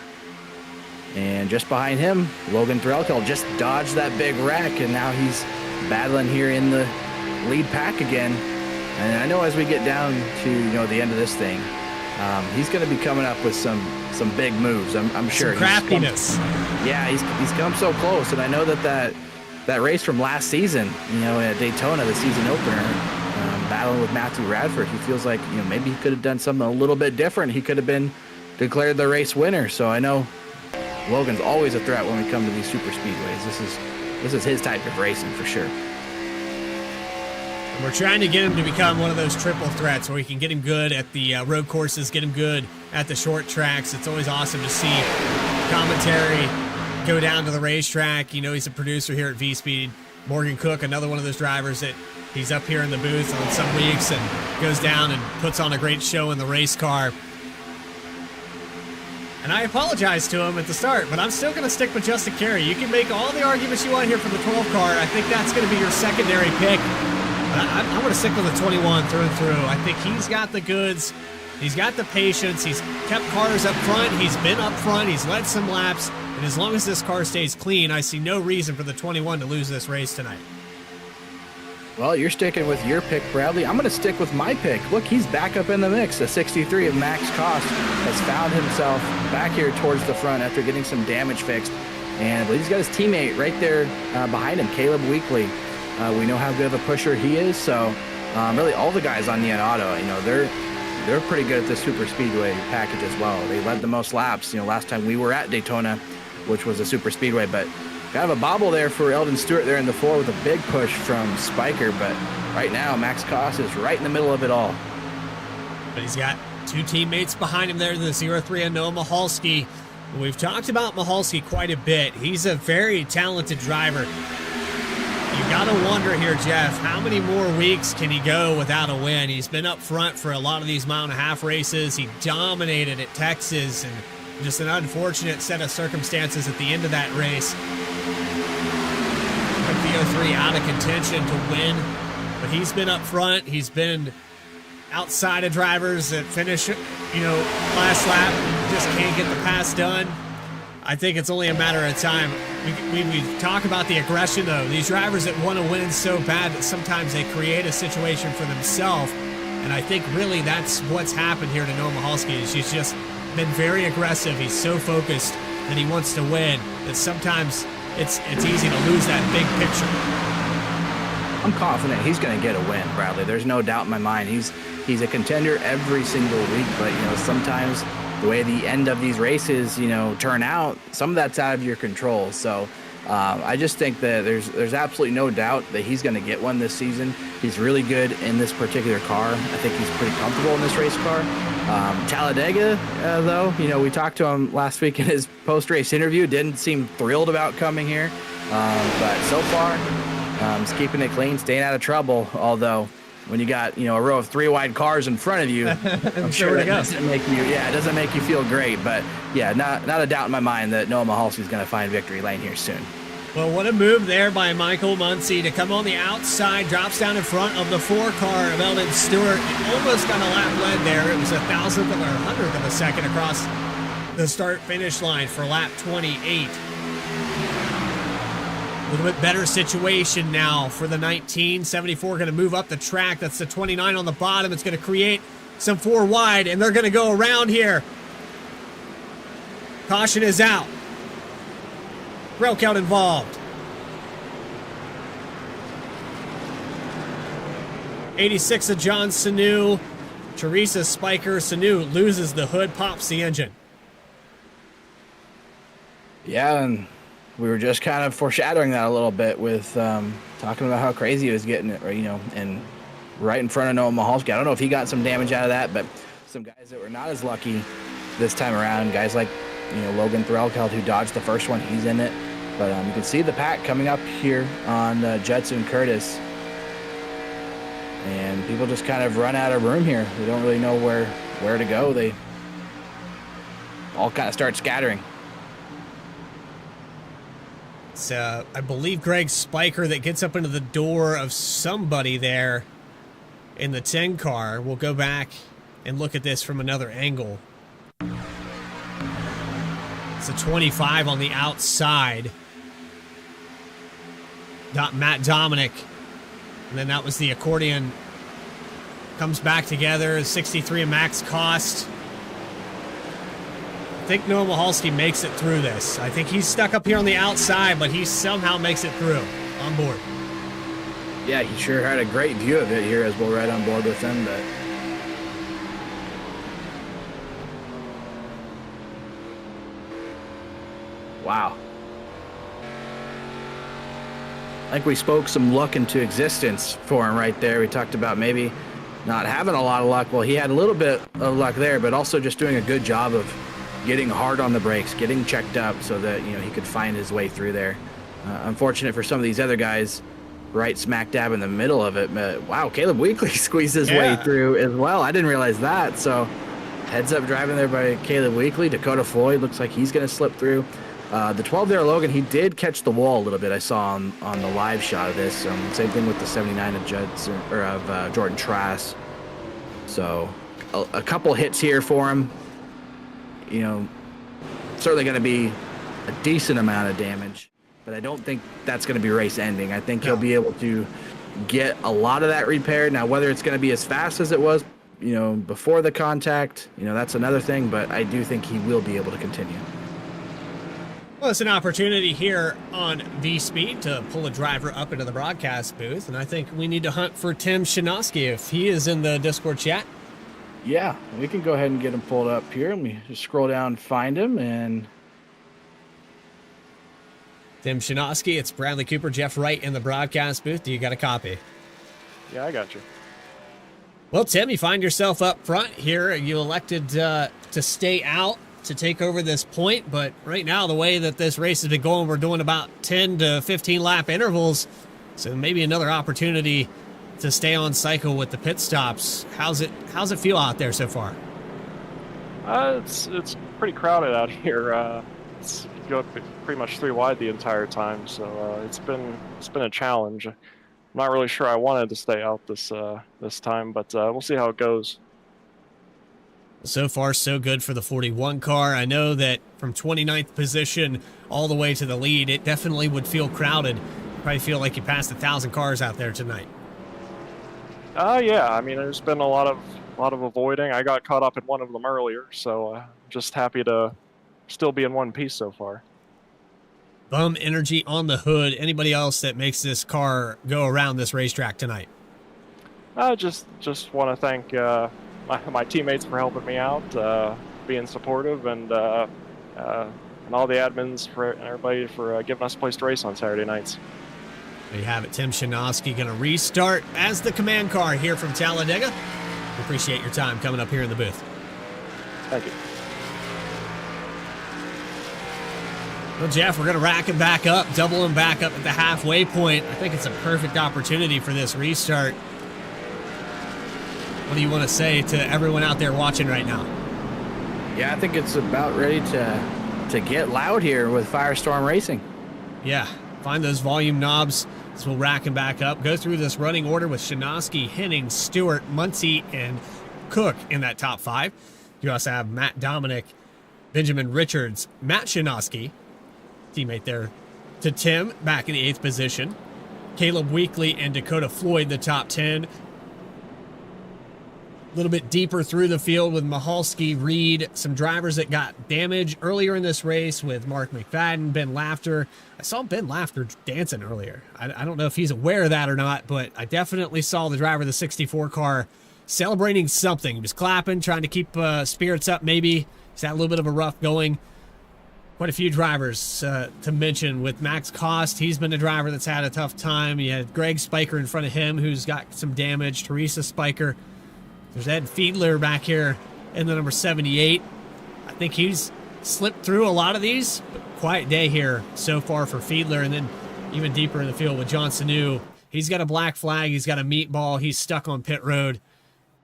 And just behind him, Logan Threlkel just dodged that big wreck, and now he's battling here in the lead pack again. And I know as we get down to the end of this thing, he's going to be coming up with some big moves. I'm sure. Some craftiness. He's come so close, and I know that race from last season, at Daytona, the season opener, battling with Matthew Radford, he feels like maybe he could have done something a little bit different. He could have been declared the race winner. So I know Logan's always a threat when we come to these super speedways. This is his type of racing for sure. And we're trying to get him to become one of those triple threats where we can get him good at the road courses, get him good at the short tracks. It's always awesome to see commentary go down to the racetrack. He's a producer here at V-Speed. Morgan Cook, another one of those drivers that he's up here in the booth on some weeks and goes down and puts on a great show in the race car. And I apologize to him at the start, but I'm still going to stick with Justin Carey. You can make all the arguments you want here for the 12 car. I think that's going to be your secondary pick. But I'm going to stick with the 21 through and through. I think he's got the goods. He's got the patience. He's kept cars up front. He's been up front. He's led some laps. And as long as this car stays clean, I see no reason for the 21 to lose this race tonight. Well, you're sticking with your pick, Bradley. I'm going to stick with my pick. Look, he's back up in the mix. The 63 of Max Cost has found himself back here towards the front after getting some damage fixed. And I believe he's got his teammate right there behind him, Caleb Weekly. We know how good of a pusher he is. So really all the guys on Neon Auto, they're pretty good at the super speedway package as well. They led the most laps, last time we were at Daytona, which was a super speedway, but kind of a bobble there for Eldon Stewart there in the 4 with a big push from Spiker, but right now Max Koss is right in the middle of it all. But he's got 2 teammates behind him there, the 0-3 and Noah Michalski. We've talked about Michalski quite a bit. He's a very talented driver. You got to wonder here, Jeff, how many more weeks can he go without a win? He's been up front for a lot of these mile-and-a-half races. He dominated at Texas, and just an unfortunate set of circumstances at the end of that race. Took the 03 out of contention to win, but he's been up front. He's been outside of drivers that finish, last lap and just can't get the pass done. I think it's only a matter of time. We talk about the aggression, though. These drivers that want to win so bad that sometimes they create a situation for themselves, and I think really that's what's happened here to Noah Michalski. He's just been very aggressive. He's so focused that he wants to win that sometimes it's easy to lose that big picture. I'm confident he's going to get a win, Bradley. There's no doubt in my mind. He's a contender every single week, but sometimes the way the end of these races, turn out, some of that's out of your control. So I just think that there's absolutely no doubt that he's going to get one this season. He's really good in this particular car. I think he's pretty comfortable in this race car. Talladega, though, we talked to him last week in his post-race interview. Didn't seem thrilled about coming here, but so far, he's keeping it clean, staying out of trouble. Although, when you got a row of 3 wide cars in front of you, I'm sure it doesn't make you feel great. But yeah, not a doubt in my mind that Noah Michalski is going to find victory lane here soon. Well, what a move there by Michael Muncy to come on the outside, drops down in front of the 4 car of Eldon Stewart. He almost got a lap lead there. It was 1,000th of a 100th of a second across the start-finish line for lap 28. A little bit better situation now for the 1974. Going to move up the track. That's the 29 on the bottom. It's going to create some 4 wide, and they're going to go around here. Caution is out. Rail count involved. 86 of John Sanu. Teresa Spiker. Sanu loses the hood, pops the engine. Yeah, and we were just kind of foreshadowing that a little bit with talking about how crazy he was getting it, and right in front of Noah Michalski. I don't know if he got some damage out of that, but some guys that were not as lucky this time around, guys like Logan Threlkeld, who dodged the first one, he's in it. But you can see the pack coming up here on Judson Curtis, and people just kind of run out of room here. They don't really know where to go. They all kind of start scattering. It's, I believe, Greg Spiker that gets up into the door of somebody there in the 10 car. We'll go back and look at this from another angle. It's a 25 on the outside. Matt Dominic. And then that was the accordion. Comes back together. 63 of Max Koss. I think Noah Michalski makes it through this. I think he's stuck up here on the outside, but he somehow makes it through on board. Yeah, he sure had a great view of it here as we'll ride on board with him. But wow. I think we spoke some luck into existence for him right there. We talked about maybe not having a lot of luck. Well, he had a little bit of luck there, but also just doing a good job of getting hard on the brakes, getting checked up so that, he could find his way through there. Unfortunate for some of these other guys right smack dab in the middle of it. But wow, Caleb Weekly squeezed his way through as well. I didn't realize that. So heads up driving there by Caleb Weekly. Dakota Floyd looks like he's going to slip through. The 12 there, Logan, he did catch the wall a little bit. I saw on the live shot of this. Same thing with the 79 of Jordan Trask. So a couple hits here for him. Certainly going to be a decent amount of damage, but I don't think that's going to be race ending. I think he'll be able to get a lot of that repaired. Now, whether it's going to be as fast as it was, before the contact, that's another thing, but I do think he will be able to continue. Well, it's an opportunity here on V-Speed to pull a driver up into the broadcast booth, and I think we need to hunt for Tim Shinosky if he is in the Discord chat. Yeah, we can go ahead and get him pulled up here. Let me just scroll down and find him. And Tim Shinosky, it's Bradley Cooper, Jeff Wright in the broadcast booth. Do you got a copy? Yeah, I got you. Well, Tim, you find yourself up front here. You elected to stay out to take over this point, but right now, the way that this race has been going, we're doing about 10 to 15 lap intervals, so maybe another opportunity to stay on cycle with the pit stops. How's it feel out there so far? It's pretty crowded out here. It's go pretty much 3 wide the entire time, so it's been a challenge. I'm not really sure I wanted to stay out this time, but we'll see how it goes. So far, so good for the 41 car. I know that from 29th position all the way to the lead, it definitely would feel crowded. Probably feel like you passed 1,000 cars out there tonight. Yeah. I mean, there's been a lot of avoiding. I got caught up in one of them earlier, so just happy to still be in one piece so far. Bum energy on the hood. Anybody else that makes this car go around this racetrack tonight? Just want to thank my teammates for helping me out, being supportive, and all the admins and everybody for giving us a place to race on Saturday nights. There you have it. Tim Shinosky going to restart as the command car here from Talladega. We appreciate your time coming up here in the booth. Thank you. Well, Jeff, we're going to rack him back up, double him back up at the halfway point. I think it's a perfect opportunity for this restart. What do you want to say to everyone out there watching right now? yeah, I think it's about ready to get loud here with FireStorm Racing. Yeah, find those volume knobs as we'll rack him back up. Go through this running order with Shinosky, Henning, Stewart, Muncie, and Cook in that top 5. You also have Matt Dominic, Benjamin Richards, Matt Shinosky, teammate there to Tim, back in the 8th position. Caleb Weekly and Dakota Floyd, the top 10. A little bit deeper through the field with Mahalski, Reed, some drivers that got damage earlier in this race with Mark McFadden, Ben Laughter. I saw Ben Laughter dancing earlier. I don't know if he's aware of that or not, but I definitely saw the driver of the 64 car celebrating something. He was clapping, trying to keep spirits up maybe. He's had a little bit of a rough going. Quite a few drivers to mention with Max Cost. He's been a driver that's had a tough time. You had Greg Spiker in front of him who's got some damage. Teresa Spiker. There's Ed Fiedler back here in the number 78. I think he's slipped through a lot of these. But quiet day here so far for Fiedler. And then even deeper in the field with John Sanu. He's got a black flag. He's got a meatball. He's stuck on pit road.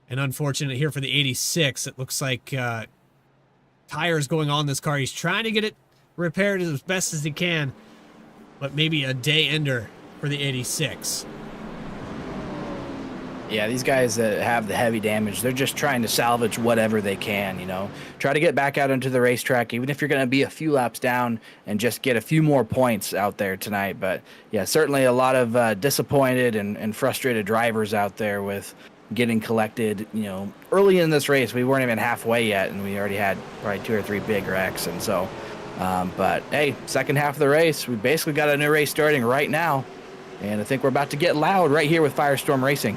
And unfortunate here for the 86. It looks like tires going on this car. He's trying to get it repaired as best as he can. But maybe a day ender for the 86. Yeah, these guys that have the heavy damage, they're just trying to salvage whatever they can, you know. Try to get back out into the racetrack, even if you're going to be a few laps down and just get a few more points out there tonight. But, yeah, certainly a lot of disappointed and frustrated drivers out there with getting collected, you know. Early in this race, we weren't even halfway yet, and we already had probably 2 or 3 big wrecks. And so, but, hey, second half of the race, we basically got a new race starting right now. And I think we're about to get loud right here with FireStorm Racing.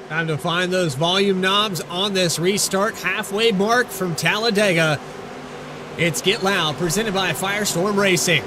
Time to find those volume knobs on this restart halfway mark from Talladega. It's Get Loud, presented by FireStorm Racing.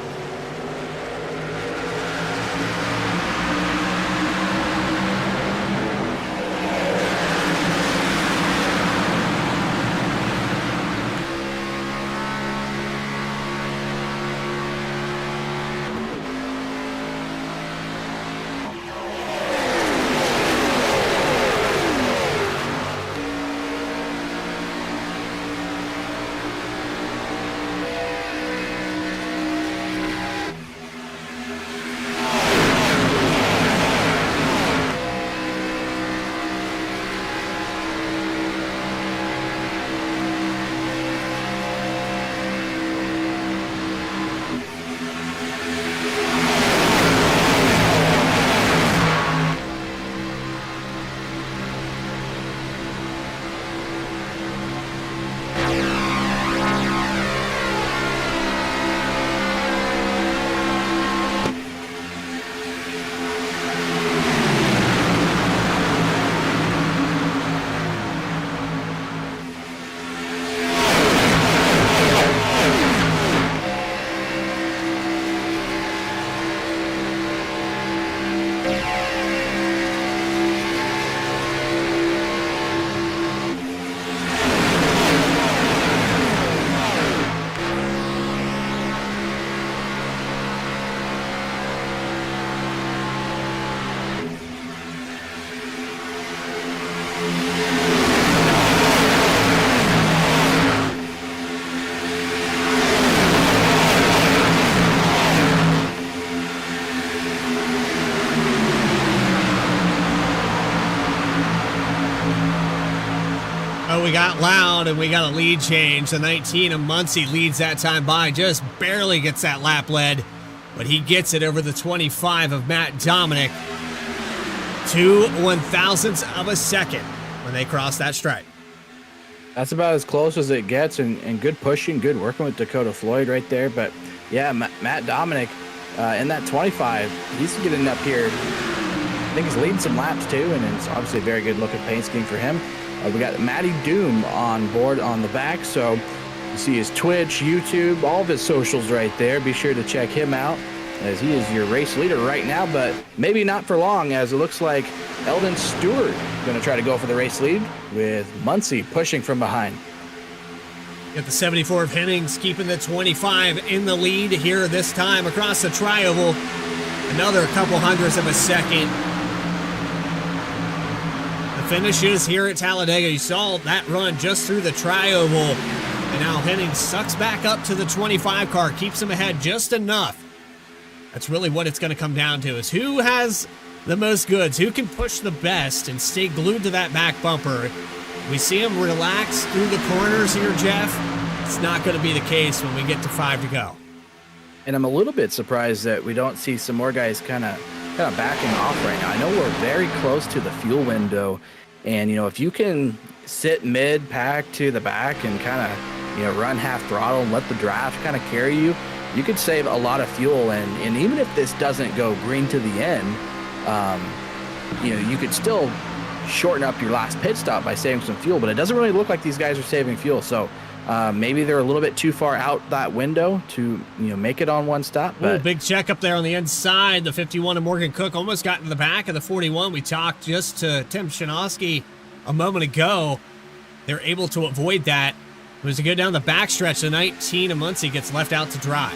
we got loud and we got a lead change. The 19 of Muncie leads that time by, just barely gets that lap lead, but he gets it over the 25 of Matt Dominic. 2 1,000ths of a second when they cross that stripe. That's about as close as it gets, and good pushing, good working with Dakota Floyd right there. But yeah, Matt Dominic in that 25, he's getting up here. I think he's leading some laps too, and it's obviously a very good looking paint scheme for him. We got Matty Doom on board on the back, so you see his Twitch, YouTube, all of his socials right there. Be sure to check him out, as he is your race leader right now, but maybe not for long, as it looks like Eldon Stewart going to try to go for the race lead, with Muncie pushing from behind. Got the 74 of Hennings keeping the 25 in the lead here this time across the tri-oval. Another couple hundredths of a second. The finishes here at Talladega. You saw that run just through the tri-oval. And now Hennings sucks back up to the 25 car, keeps him ahead just enough. That's really what it's going to come down to, is who has the most goods, who can push the best and stay glued to that back bumper. We see him relax through the corners here, Jeff. It's not going to be the case when we get to 5 to go. And I'm a little bit surprised that we don't see some more guys kind of backing off right now. I know we're very close to the fuel window, and if you can sit mid pack to the back and kind of run half throttle and let the draft kind of carry you, you could save a lot of fuel. And even if this doesn't go green to the end, you could still shorten up your last pit stop by saving some fuel. But it doesn't really look like these guys are saving fuel, so maybe they're a little bit too far out that window to make it on one stop. But big check up there on the inside. The 51 of Morgan Cook almost got in the back of the 41. We talked just to Tim Shanowski a moment ago. They're able to avoid that. As we go down the backstretch, the 19 of Muncie gets left out to dry.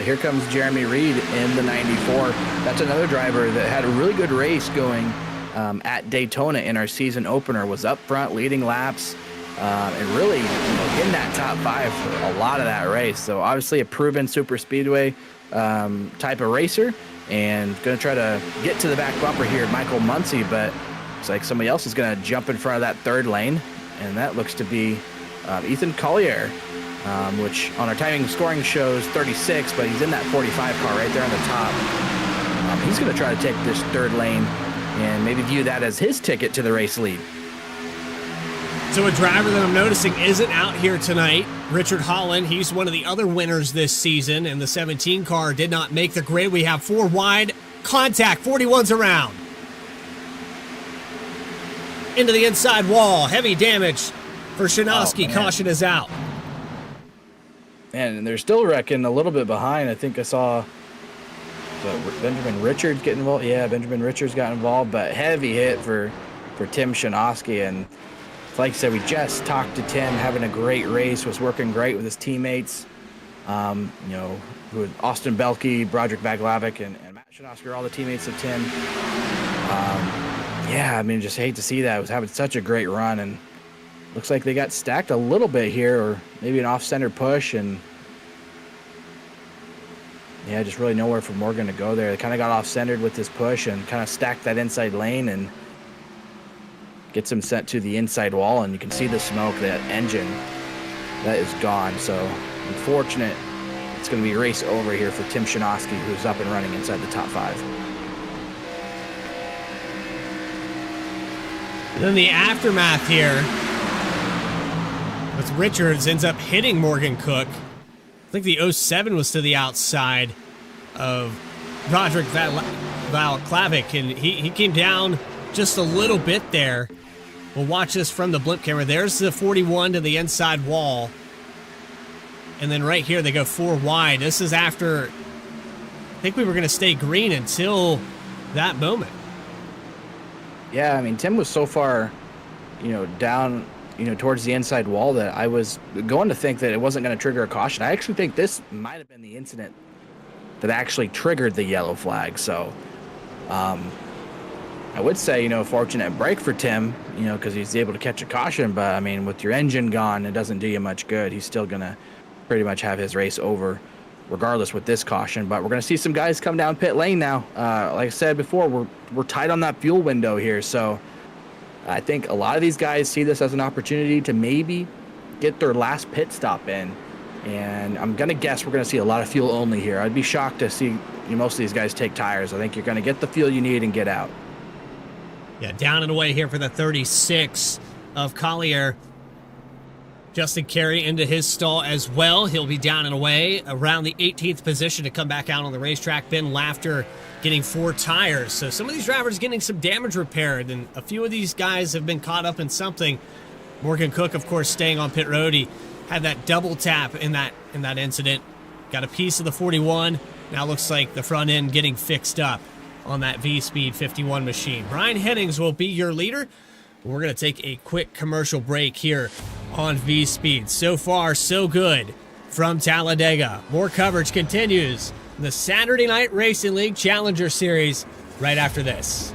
Here comes Jeremy Reed in the 94. That's another driver that had a really good race going at Daytona in our season opener. Was up front, leading laps, and really in that top 5 for a lot of that race. So obviously a proven super speedway type of racer, and going to try to get to the back bumper here, Michael Muncie, but it's like somebody else is going to jump in front of that third lane, and that looks to be Ethan Collier, which on our timing scoring shows 36, but he's in that 45 car right there on the top. He's going to try to take this third lane and maybe view that as his ticket to the race lead. So a driver that I'm noticing isn't out here tonight, Richard Holland. He's one of the other winners this season, and the 17 car did not make the grid. We have 4 wide. Contact, 41's around. Into the inside wall. Heavy damage for Shanowski. Caution is out. And they're still wrecking a little bit behind. I think I saw Benjamin Richards get involved. Yeah, Benjamin Richards got involved, but heavy hit for Tim Shanowski. And like I said, we just talked to Tim, having a great race, was working great with his teammates. Who Austin Belke, Broderick Vaglavic, and Matt Shanowski are all the teammates of Tim. Just hate to see that. It was having such a great run, and looks like they got stacked a little bit here, or maybe an off-center push, and just really nowhere for Morgan to go there. They kind of got off-centered with this push and kind of stacked that inside lane and gets him sent to the inside wall, and you can see the smoke, that engine, that is gone. So unfortunate. It's going to be race over here for Tim Shanowski, who's up and running inside the top 5. And then the aftermath here with Richards ends up hitting Morgan Cook. I think the 07 was to the outside of Broderick Vaglavic, and he came down just a little bit there. We'll watch this from the blimp camera. There's the 41 to the inside wall. And then right here, they go 4 wide. This is after, I think we were going to stay green until that moment. Yeah, Tim was so far, down, towards the inside wall that I was going to think that it wasn't going to trigger a caution. I actually think this might have been the incident that actually triggered the yellow flag. So, I would say, fortunate break for Tim, because he's able to catch a caution. But, with your engine gone, it doesn't do you much good. He's still going to pretty much have his race over regardless with this caution. But we're going to see some guys come down pit lane now. Like I said before, we're tight on that fuel window here. So I think a lot of these guys see this as an opportunity to maybe get their last pit stop in. And I'm going to guess we're going to see a lot of fuel only here. I'd be shocked to see most of these guys take tires. I think you're going to get the fuel you need and get out. Yeah, down and away here for the 36 of Collier. Justin Carey into his stall as well. He'll be down and away around the 18th position to come back out on the racetrack. Ben Laughter getting 4 tires. So some of these drivers getting some damage repaired, and a few of these guys have been caught up in something. Morgan Cook, of course, staying on pit road. He had that double tap in that incident. Got a piece of the 41. Now looks like the front end getting fixed up on that V-Speed 51 machine. Brian Hennings will be your leader. We're going to take a quick commercial break here on V-Speed. So far, so good from Talladega. More coverage continues in the Saturday Night Racing League Challenger Series right after this.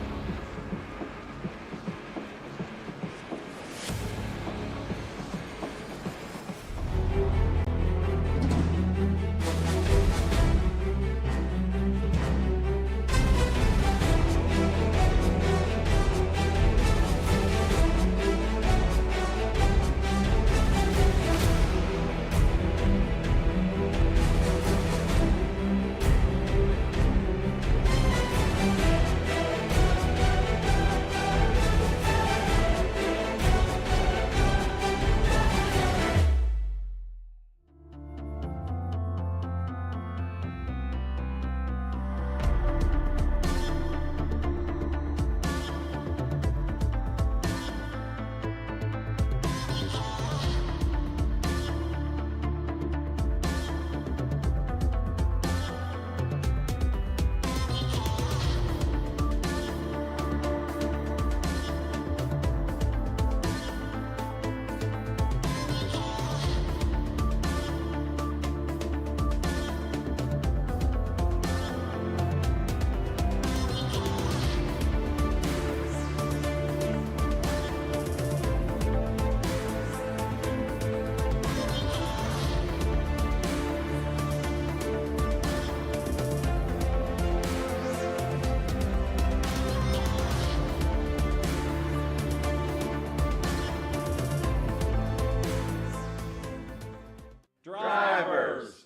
Drivers,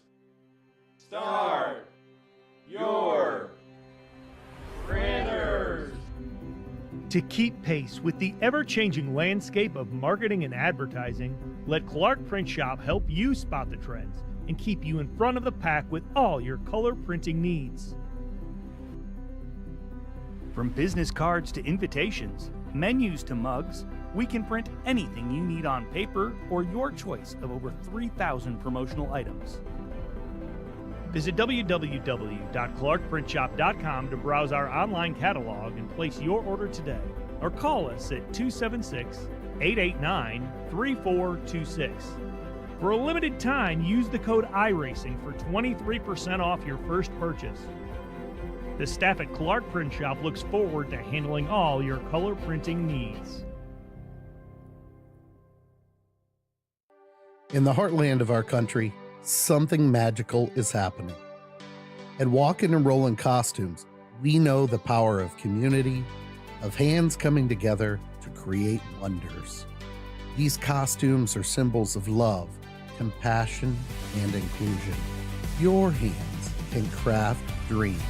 start your printers. To keep pace with the ever-changing landscape of marketing and advertising, let Clark Print Shop help you spot the trends and keep you in front of the pack with all your color printing needs. From business cards to invitations, menus to mugs, we can print anything you need on paper or your choice of over 3,000 promotional items. Visit www.clarkprintshop.com to browse our online catalog and place your order today, or call us at 276-889-3426. For a limited time, use the code iRacing for 23% off your first purchase. The staff at Clark Print Shop looks forward to handling all your color printing needs. In the heartland of our country, something magical is happening. At Walkin' and Rollin' Costumes, we know the power of community, of hands coming together to create wonders. These costumes are symbols of love, compassion, and inclusion. Your hands can craft dreams.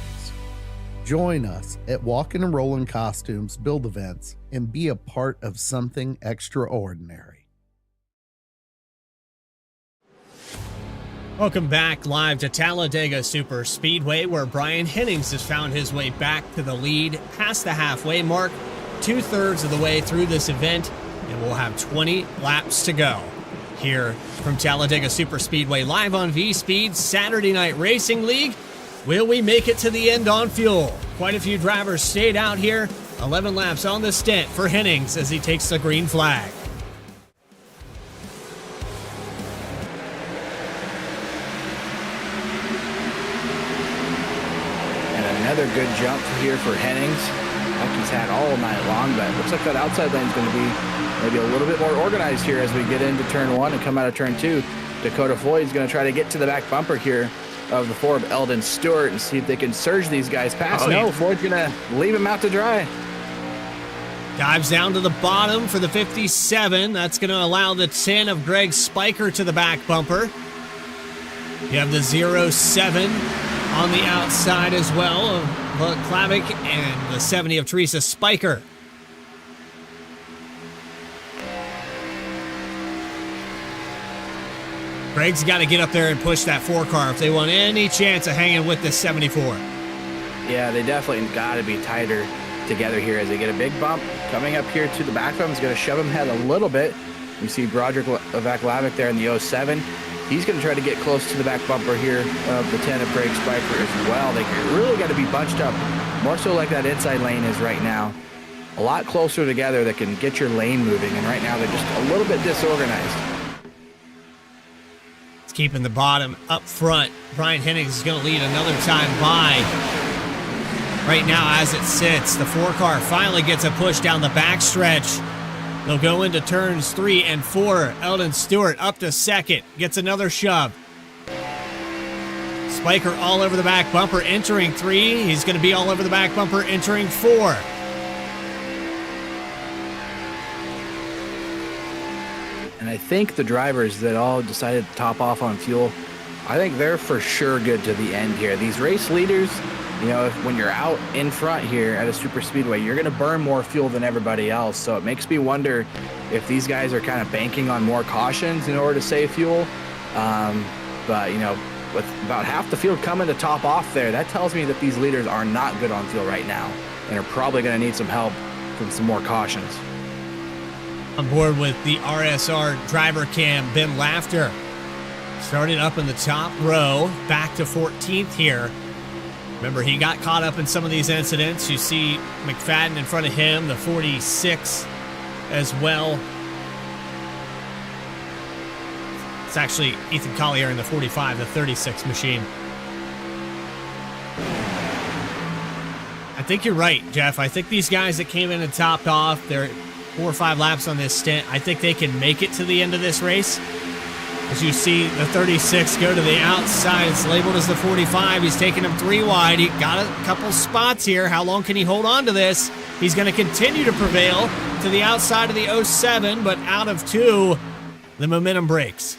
Join us at Walkin' and Rollin' Costumes build events and be a part of something extraordinary. Welcome back live to Talladega Super Speedway, where Brian Hennings has found his way back to the lead past the halfway mark, 2/3 of the way through this event, and we'll have 20 laps to go. Here from Talladega Super Speedway, live on V-Speed Saturday Night Racing League. Will we make it to the end on fuel? Quite a few drivers stayed out here. 11 laps on the stint for Hennings as he takes the green flag. Another good jump here for Hennings, like he's had all night long, but it looks like that outside lane is going to be maybe a little bit more organized here as we get into turn 1 and come out of turn 2. Dakota Floyd's going to try to get to the back bumper here of the 4 of Eldon Stewart and see if they can surge these guys past. Floyd's going to leave him out to dry. Dives down to the bottom for the 57. That's going to allow the 10 of Greg Spiker to the back bumper. You have the 07 on the outside as well of Klavic and the 70 of Teresa Spiker. Greg's got to get up there and push that 4 car if they want any chance of hanging with this 74. Yeah, they definitely got to be tighter together here as they get a big bump. Coming up here to the back bump is going to shove him ahead a little bit. You see Broderick Vaklavic there in the 07. He's going to try to get close to the back bumper here of the 10 of Greg Spiker as well. They really got to be bunched up, more so like that inside lane is right now. A lot closer together that can get your lane moving, and right now they're just a little bit disorganized. It's keeping the bottom up front. Brian Hennings is going to lead another time by. Right now, as it sits, the 4 car finally gets a push down the backstretch. They'll go into turns 3 and 4. Eldon Stewart up to second, gets another shove. Spiker all over the back bumper entering 3. He's going to be all over the back bumper entering 4. And I think the drivers that all decided to top off on fuel, I think they're for sure good to the end here. These race leaders, you know, when you're out in front here at a super speedway, you're going to burn more fuel than everybody else. So it makes me wonder if these guys are kind of banking on more cautions in order to save fuel. But, you know, with about half the field coming to top off there, that tells me that these leaders are not good on fuel right now and are probably going to need some help from some more cautions. On board with the RSR Driver Cam, Ben Laughter. Started up in the top row, back to 14th here. Remember, he got caught up in some of these incidents. You see McFadden in front of him, the 46 as well. It's actually Ethan Collier in the 45, the 36 machine. I think you're right, Jeff. I think these guys that came in and topped off, they're 4 or 5 laps on this stint. I think they can make it to the end of this race. As you see the 36 go to the outside, it's labeled as the 45. He's taking him 3 wide. He got a couple spots here. How long can he hold on to this? He's going to continue to prevail to the outside of the 07, but out of 2, the momentum breaks.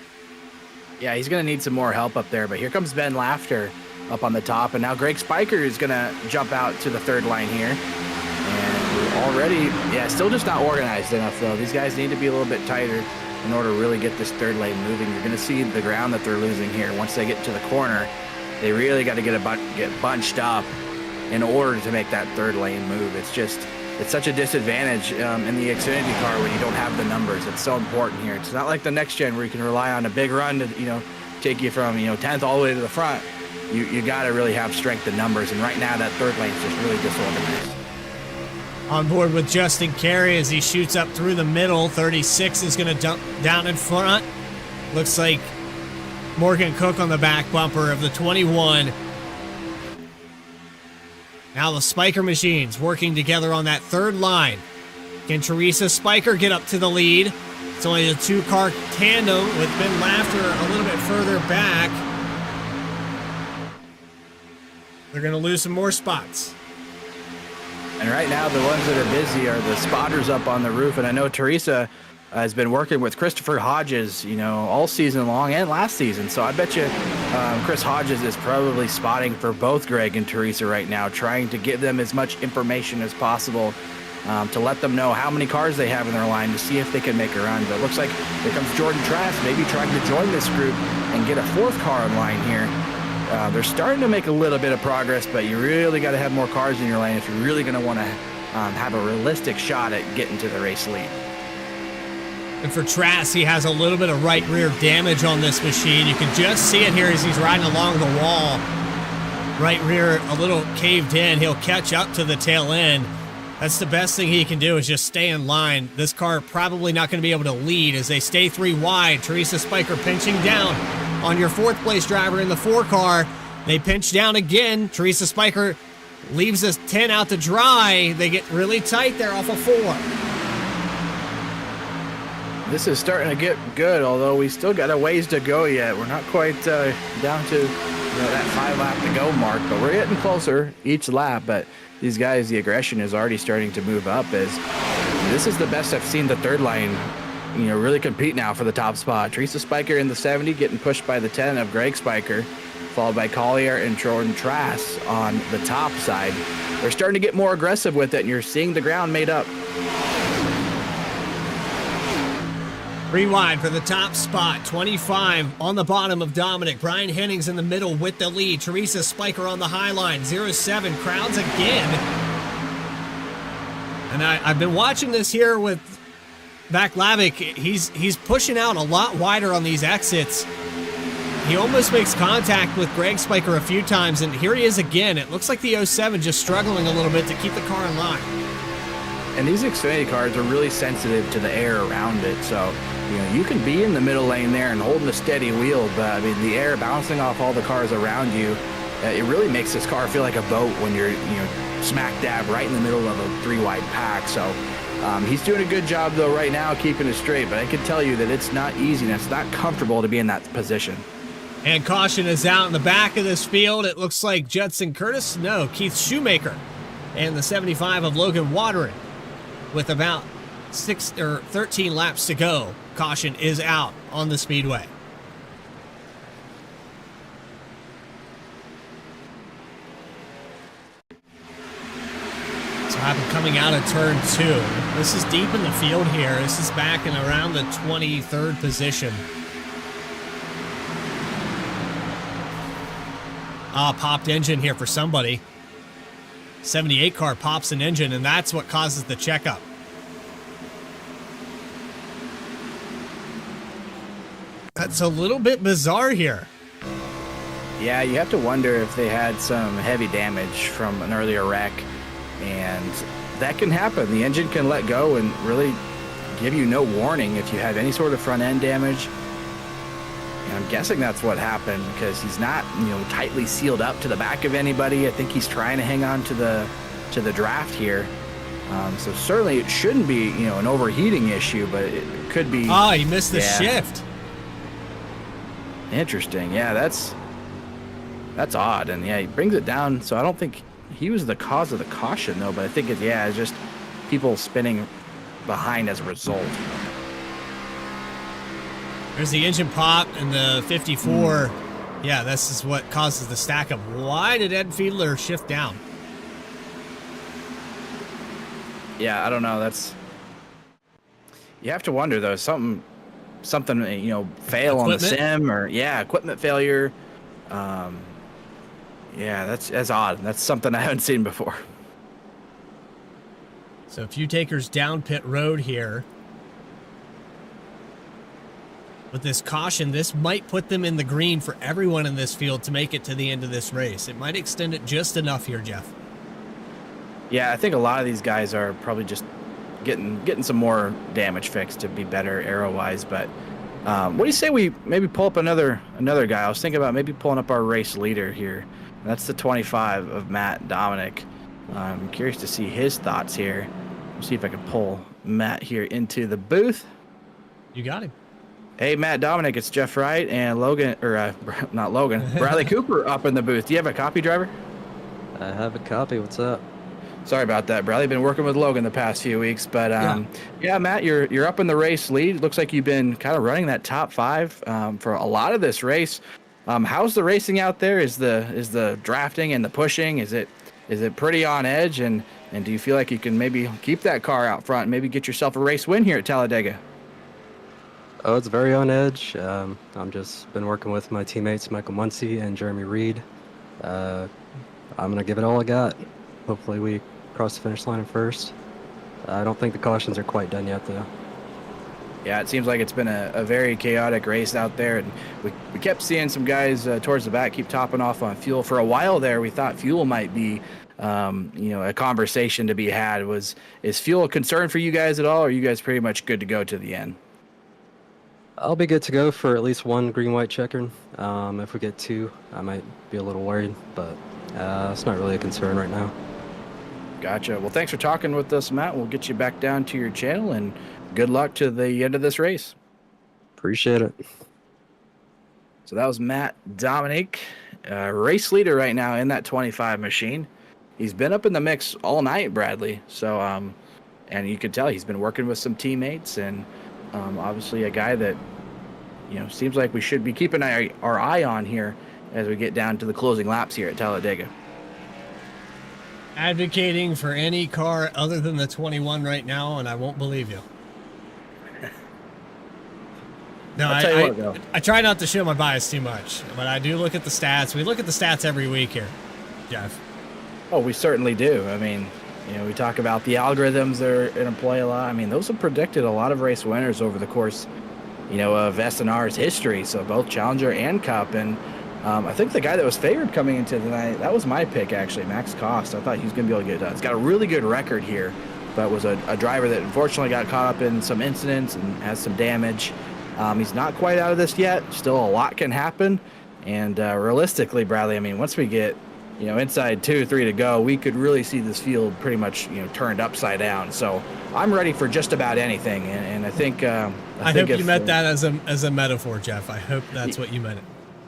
Yeah, he's going to need some more help up there, but here comes Ben Laughter up on the top, and now Greg Spiker is going to jump out to the 3rd line here. And we're already, still just not organized enough, though. These guys need to be a little bit tighter in order to really get this 3rd lane moving. You're going to see the ground that they're losing here. Once they get to the corner, they really got to get bunched up in order to make that 3rd lane move. It's such a disadvantage in the Xfinity car when you don't have the numbers. It's so important here. It's not like the next gen where you can rely on a big run to, take you from, 10th all the way to the front. You got to really have strength in numbers, and right now that 3rd lane is just really disorganized. On board with Justin Carey as he shoots up through the middle. 36 is going to dump down in front. Looks like Morgan Cook on the back bumper of the 21. Now the Spiker machines working together on that 3rd line. Can Teresa Spiker get up to the lead? It's only a 2-car tandem with Ben Laughter a little bit further back. They're going to lose some more spots. And right now, the ones that are busy are the spotters up on the roof. And I know Teresa has been working with Christopher Hodges, all season long and last season. So I bet you Chris Hodges is probably spotting for both Greg and Teresa right now, trying to give them as much information as possible to let them know how many cars they have in their line to see if they can make a run. But it looks like here comes Jordan Trask, maybe trying to join this group and get a 4th car in line here. They're starting to make a little bit of progress, but you really got to have more cars in your lane if you're really going to want to have a realistic shot at getting to the race lead. And for Trask, he has a little bit of right rear damage on this machine. You can just see it here as he's riding along the wall. Right rear a little caved in. He'll catch up to the tail end. That's the best thing he can do is just stay in line. This car probably not going to be able to lead as they stay 3 wide. Teresa Spiker pinching down on your 4th place driver in the 4 car. They pinch down again. Teresa Spiker leaves us 10 out to dry. They get really tight there off of 4. This is starting to get good, although we still got a ways to go yet. We're not quite down to that 5 lap to go mark, but we're getting closer each lap. But these guys, the aggression is already starting to move up as this is the best I've seen the third line, really compete now for the top spot. Teresa Spiker in the 70 getting pushed by the 10 of Greg Spiker, followed by Collier and Jordan Trask on the top side. They're starting to get more aggressive with it, and you're seeing the ground made up. 3 wide for the top spot. 25 on the bottom of Dominic. Brian Hennings in the middle with the lead. Teresa Spiker on the high line. 07 crowds again. And I've been watching this here with Vaclavic. He's pushing out a lot wider on these exits. He almost makes contact with Greg Spiker a few times, and here he is again. It looks like the 07 just struggling a little bit to keep the car in line. And these Xfinity cars are really sensitive to the air around it, so you can be in the middle lane there and holding a steady wheel, but I mean the air bouncing off all the cars around you, it really makes this car feel like a boat when you're smack dab right in the middle of a 3 wide pack. So he's doing a good job though right now keeping it straight, but I can tell you that it's not easy and it's not comfortable to be in that position. And caution is out in the back of this field. It looks like Judson Curtis, no, Keith Shoemaker, and the 75 of Logan Watering with about 13 laps to go. Caution is out on the speedway. So happened coming out of turn 2. This is deep in the field here. This is back in around the 23rd position. Popped engine here for somebody. 78 car pops an engine, and that's what causes the checkup. That's a little bit bizarre here. Yeah, you have to wonder if they had some heavy damage from an earlier wreck, and that can happen. The engine can let go and really give you no warning if you have any sort of front end damage. And I'm guessing that's what happened because he's not, tightly sealed up to the back of anybody. I think he's trying to hang on to the draft here. So certainly it shouldn't be, an overheating issue, but it could be. Oh, he missed the shift. Interesting. Yeah, that's odd. And yeah, he brings it down. So I don't think he was the cause of the caution though, but I think it's just people spinning behind as a result. There's the engine pop and the 54. Yeah, this is what causes the stack up. Why did Ed Fiedler shift down? Yeah, I don't know. You have to wonder though. Something fail on the sim or equipment failure. That's odd. That's something I haven't seen before. So a few takers down pit road here. With this caution, this might put them in the green for everyone in this field to make it to the end of this race. It might extend it just enough here, Jeff. Yeah, I think a lot of these guys are probably just getting some more damage fixed to be better aero-wise. But what do you say we maybe pull up another guy? I was thinking about maybe pulling up our race leader here. That's the 25 of Matt Dominic. I'm curious to see his thoughts here. Let's see if I can pull Matt here into the booth. You got him. Hey, Matt Dominic, it's Jeff Wright and Bradley Cooper up in the booth. Do you have a copy, driver? I have a copy. What's up? Sorry about that, Bradley. Been working with Logan the past few weeks, but Matt, you're up in the race lead. Looks like you've been kind of running that top 5 for a lot of this race. How's the racing out there? Is the drafting and the pushing, is it pretty on edge? And do you feel like you can maybe keep that car out front and maybe get yourself a race win here at Talladega? Oh, it's very on edge. I'm just been working with my teammates Michael Muncy and Jeremy Reed. I'm gonna give it all I got. Hopefully we cross the finish line in first. I don't think the cautions are quite done yet though. Yeah, it seems like it's been a very chaotic race out there, and we kept seeing some guys towards the back keep topping off on fuel. For a while there, we thought fuel might be a conversation to be had. Is fuel a concern for you guys at all, or are you guys pretty much good to go to the end? I'll be good to go for at least 1 green-white checkered. If we get 2, I might be a little worried, but it's not really a concern right now. Gotcha. Well, thanks for talking with us, Matt. We'll get you back down to your channel, and good luck to the end of this race. Appreciate it. So that was Matt Dominic, race leader right now in that 25 machine. He's been up in the mix all night, Bradley. So and you can tell he's been working with some teammates, and obviously a guy that, seems like we should be keeping our eye on here as we get down to the closing laps here at Talladega. Advocating for any car other than the 21 right now, and I won't believe you. No, I try not to show my bias too much, but I do look at the stats. We look at the stats every week here, Jeff. Oh, we certainly do. I mean, we talk about the algorithms that are in play a lot. I mean, those have predicted a lot of race winners over the course, of SNR's history. So both Challenger and Cup. And I think the guy that was favored coming into tonight, that was my pick, actually, Max Cost. I thought he was going to be able to get it done. He's got a really good record here, but was a driver that unfortunately got caught up in some incidents and has some damage. He's not quite out of this yet. Still a lot can happen. And realistically, Bradley, I mean, once we get, inside 2 or 3 to go, we could really see this field pretty much, turned upside down. So I'm ready for just about anything. And I think I hope you meant that as a metaphor, Jeff. I hope that's what you meant.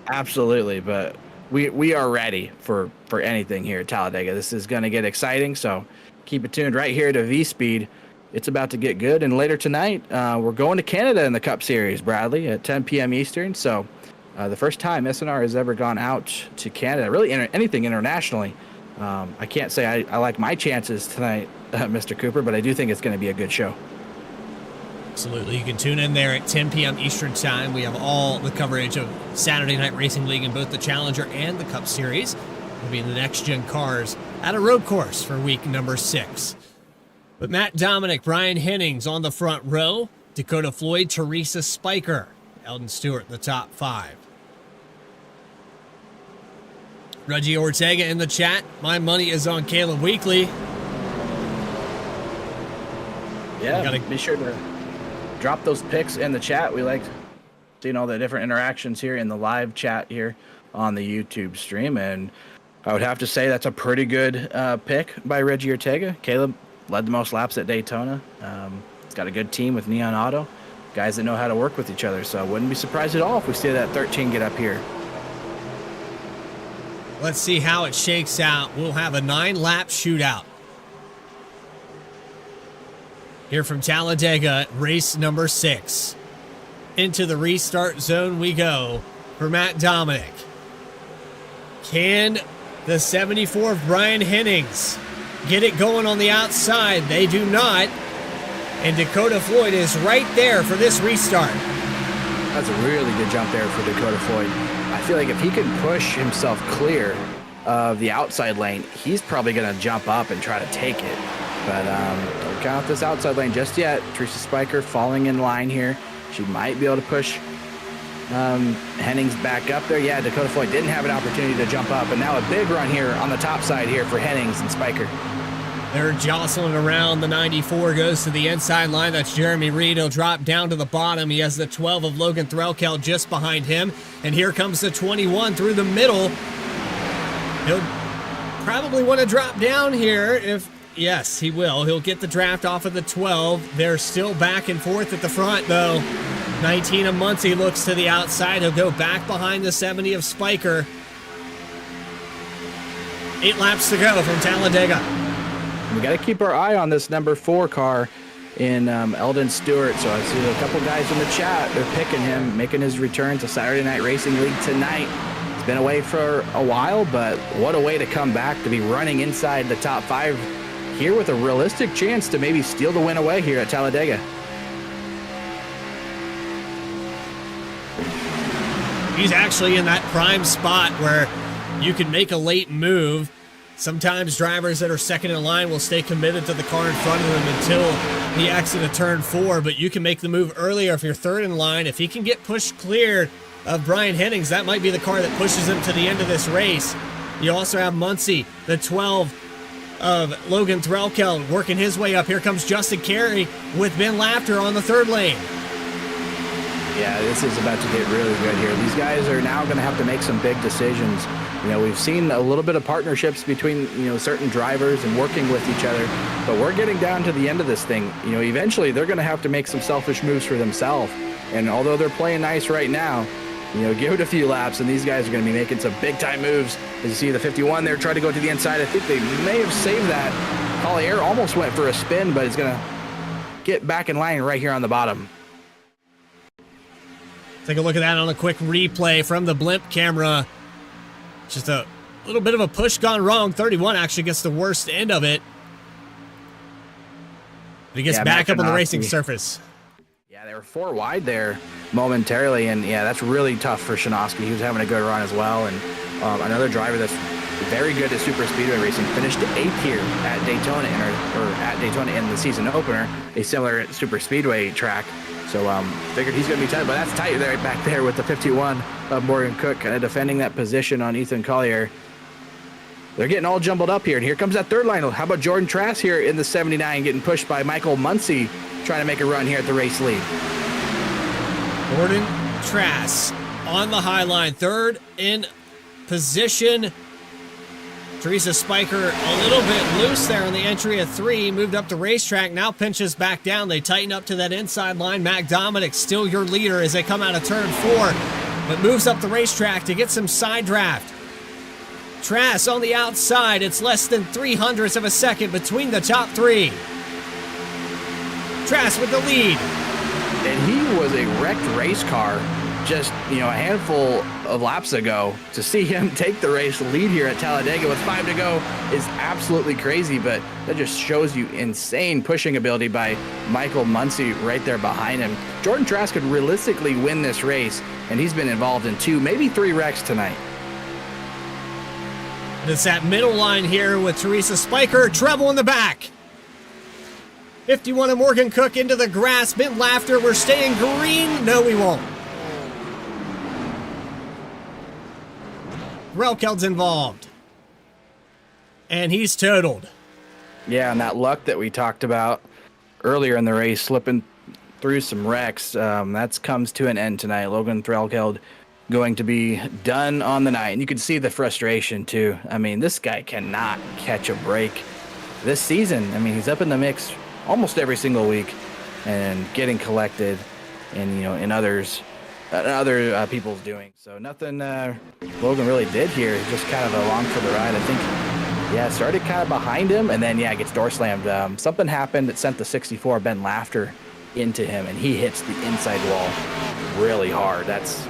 Absolutely. But we are ready for anything here at Talladega. This is going to get exciting. So keep it tuned right here to V-Speed. It's about to get good. And later tonight, we're going to Canada in the Cup Series, Bradley, at 10 p.m. Eastern. So the first time SNR has ever gone out to Canada, really anything internationally. I can't say I like my chances tonight, Mr. Cooper, but I do think it's going to be a good show. Absolutely. You can tune in there at 10 p.m. Eastern Time. We have all the coverage of Saturday Night Racing League in both the Challenger and the Cup Series. We'll be in the next-gen cars at a road course for week number 6. But Matt Dominic, Brian Hennings on the front row, Dakota Floyd, Teresa Spiker, Eldon Stewart, the top 5. Reggie Ortega in the chat. My money is on Caleb Weekly. Yeah, be sure to drop those picks in the chat. We like seeing all the different interactions here in the live chat here on the YouTube stream. And I would have to say that's a pretty good pick by Reggie Ortega. Caleb led the most laps at Daytona. He's got a good team with Neon Auto, guys that know how to work with each other. So I wouldn't be surprised at all if we see that 13 get up here. Let's see how it shakes out. We'll have a 9-lap shootout here from Talladega, race number 6. Into the restart zone we go for Matt Dominic. Can the 74 of Brian Hennings get it going on the outside? They do not. And Dakota Floyd is right there for this restart. That's a really good jump there for Dakota Floyd. I feel like if he can push himself clear of the outside lane, he's probably going to jump up and try to take it. But don't count this outside lane just yet. Teresa Spiker falling in line here. She might be able to push Hennings back up there. Yeah, Dakota Floyd didn't have an opportunity to jump up, and now a big run here on the top side here for Hennings and Spiker. They're jostling around. The 94 goes to the inside line. That's Jeremy Reed. He'll drop down to the bottom. He has the 12 of Logan Threlkel just behind him. And here comes the 21 through the middle. He'll probably want to drop down here. Yes, he will. He'll get the draft off of the 12. They're still back and forth at the front, though. 19 of Muncie looks to the outside. He'll go back behind the 70 of Spiker. 8 laps to go from Talladega. We got to keep our eye on this number 4 car in Eldon Stewart. So I see a couple guys in the chat. They're picking him, making his return to Saturday Night Racing League tonight. He's been away for a while, but what a way to come back, to be running inside the top 5 here with a realistic chance to maybe steal the win away here at Talladega. He's actually in that prime spot where you can make a late move. Sometimes drivers that are second in line will stay committed to the car in front of them until the exit of turn 4, but you can make the move earlier if you're third in line. If he can get pushed clear of Brian Hennings, that might be the car that pushes him to the end of this race. You also have Muncie, the 12 of Logan Threlkel, working his way up. Here comes Justin Carey with Ben Laughter on the third lane. Yeah, this is about to get really good here. These guys are now going to have to make some big decisions. We've seen a little bit of partnerships between, certain drivers and working with each other, but we're getting down to the end of this thing. Eventually they're going to have to make some selfish moves for themselves. And although they're playing nice right now, give it a few laps, and these guys are going to be making some big-time moves. As you see the 51 there, try to go to the inside. I think they may have saved that. Collier almost went for a spin, but it's going to get back in line right here on the bottom. Take a look at that on a quick replay from the blimp camera. Just a little bit of a push gone wrong. 31 actually gets the worst end of it. But he gets back up on the racing surface. Yeah, they were 4 wide there momentarily, and yeah, that's really tough for Shinovsky. He was having a good run as well, and another driver that's very good at super speedway racing finished 8th here at Daytona, or at Daytona in the season opener, a similar super speedway track. So figured he's going to be tight, but that's tight there back there with the 51 of Morgan Cook kind of defending that position on Ethan Collier. They're getting all jumbled up here, and here comes that third line. How about Jordan Trask here in the 79 getting pushed by Michael Muncy trying to make a run here at the race lead. Jordan Trask on the high line, third in position. Teresa Spiker a little bit loose there on the entry of 3, moved up the racetrack, now pinches back down. They tighten up to that inside line. Mac Dominic still your leader as they come out of turn 4, but moves up the racetrack to get some side draft. Trask on the outside. It's less than 0.03 of a second between the top 3. Trask with the lead. And he was a wrecked race car just, a handful of laps ago. To see him take the race lead here at Talladega with 5 to go is absolutely crazy, but that just shows you insane pushing ability by Michael Muncy right there behind him. Jordan Trask could realistically win this race, and he's been involved in 2, maybe 3 wrecks tonight. It's that middle line here with Teresa Spiker, treble in the back. 51 of Morgan Cook into the grass. Ben Laughter, we're staying green. No, we won't. Relkeld's involved. And he's totaled. Yeah, and that luck that we talked about earlier in the race, slipping through some wrecks, that comes to an end tonight. Logan Threlkeld going to be done on the night. And you can see the frustration, too. I mean, this guy cannot catch a break this season. I mean, he's up in the mix almost every single week and getting collected and, in others... other people's doing. So nothing Logan really did here, just kind of along for the ride. I think, started kind of behind him, and then, gets door slammed. Something happened that sent the 64 Ben Laughter into him, and he hits the inside wall really hard. That's,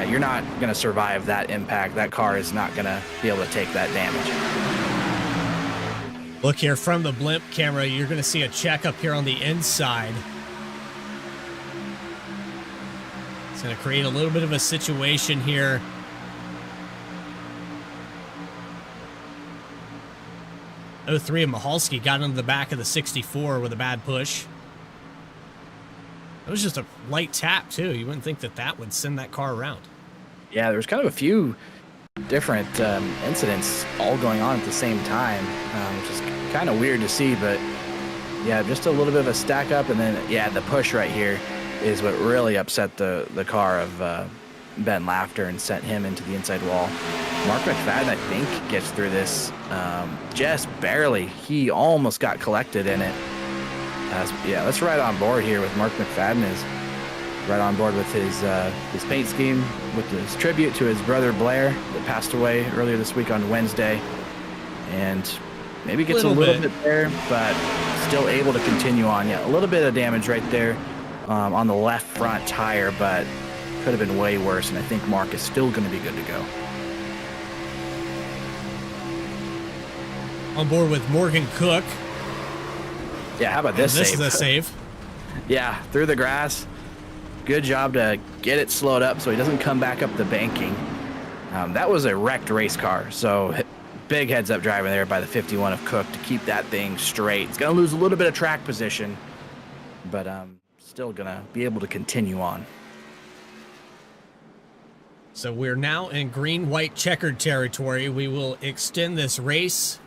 you're not going to survive that impact. That car is not going to be able to take that damage. Look here from the blimp camera, you're going to see a check up here on the inside. It's going to create a little bit of a situation here. '03 of Mahalski got into the back of the 64 with a bad push. It was just a light tap, too. You wouldn't think that would send that car around. Yeah, there was kind of a few different incidents all going on at the same time, which is kind of weird to see, but just a little bit of a stack up, and then, the push right here is what really upset the car of Ben Laughter and sent him into the inside wall. Mark McFadden, I think, gets through this just barely. He almost got collected in it. Let's ride on board here with Mark McFadden is right on board with his paint scheme, with his tribute to his brother Blair that passed away earlier this week on Wednesday. And maybe gets a little bit there, but still able to continue on. A little bit of damage right there. On the left front tire, but could have been way worse, and I think Mark is still going to be good to go. On board with Morgan Cook. Yeah, how about this save? This is a save. Yeah, through the grass. Good job to get it slowed up so he doesn't come back up the banking. That was a wrecked race car, so big heads-up driving there by the 51 of Cook to keep that thing straight. It's going to lose a little bit of track position, but still gonna be able to continue on. So we're now in green-white checkered territory. We will extend this race.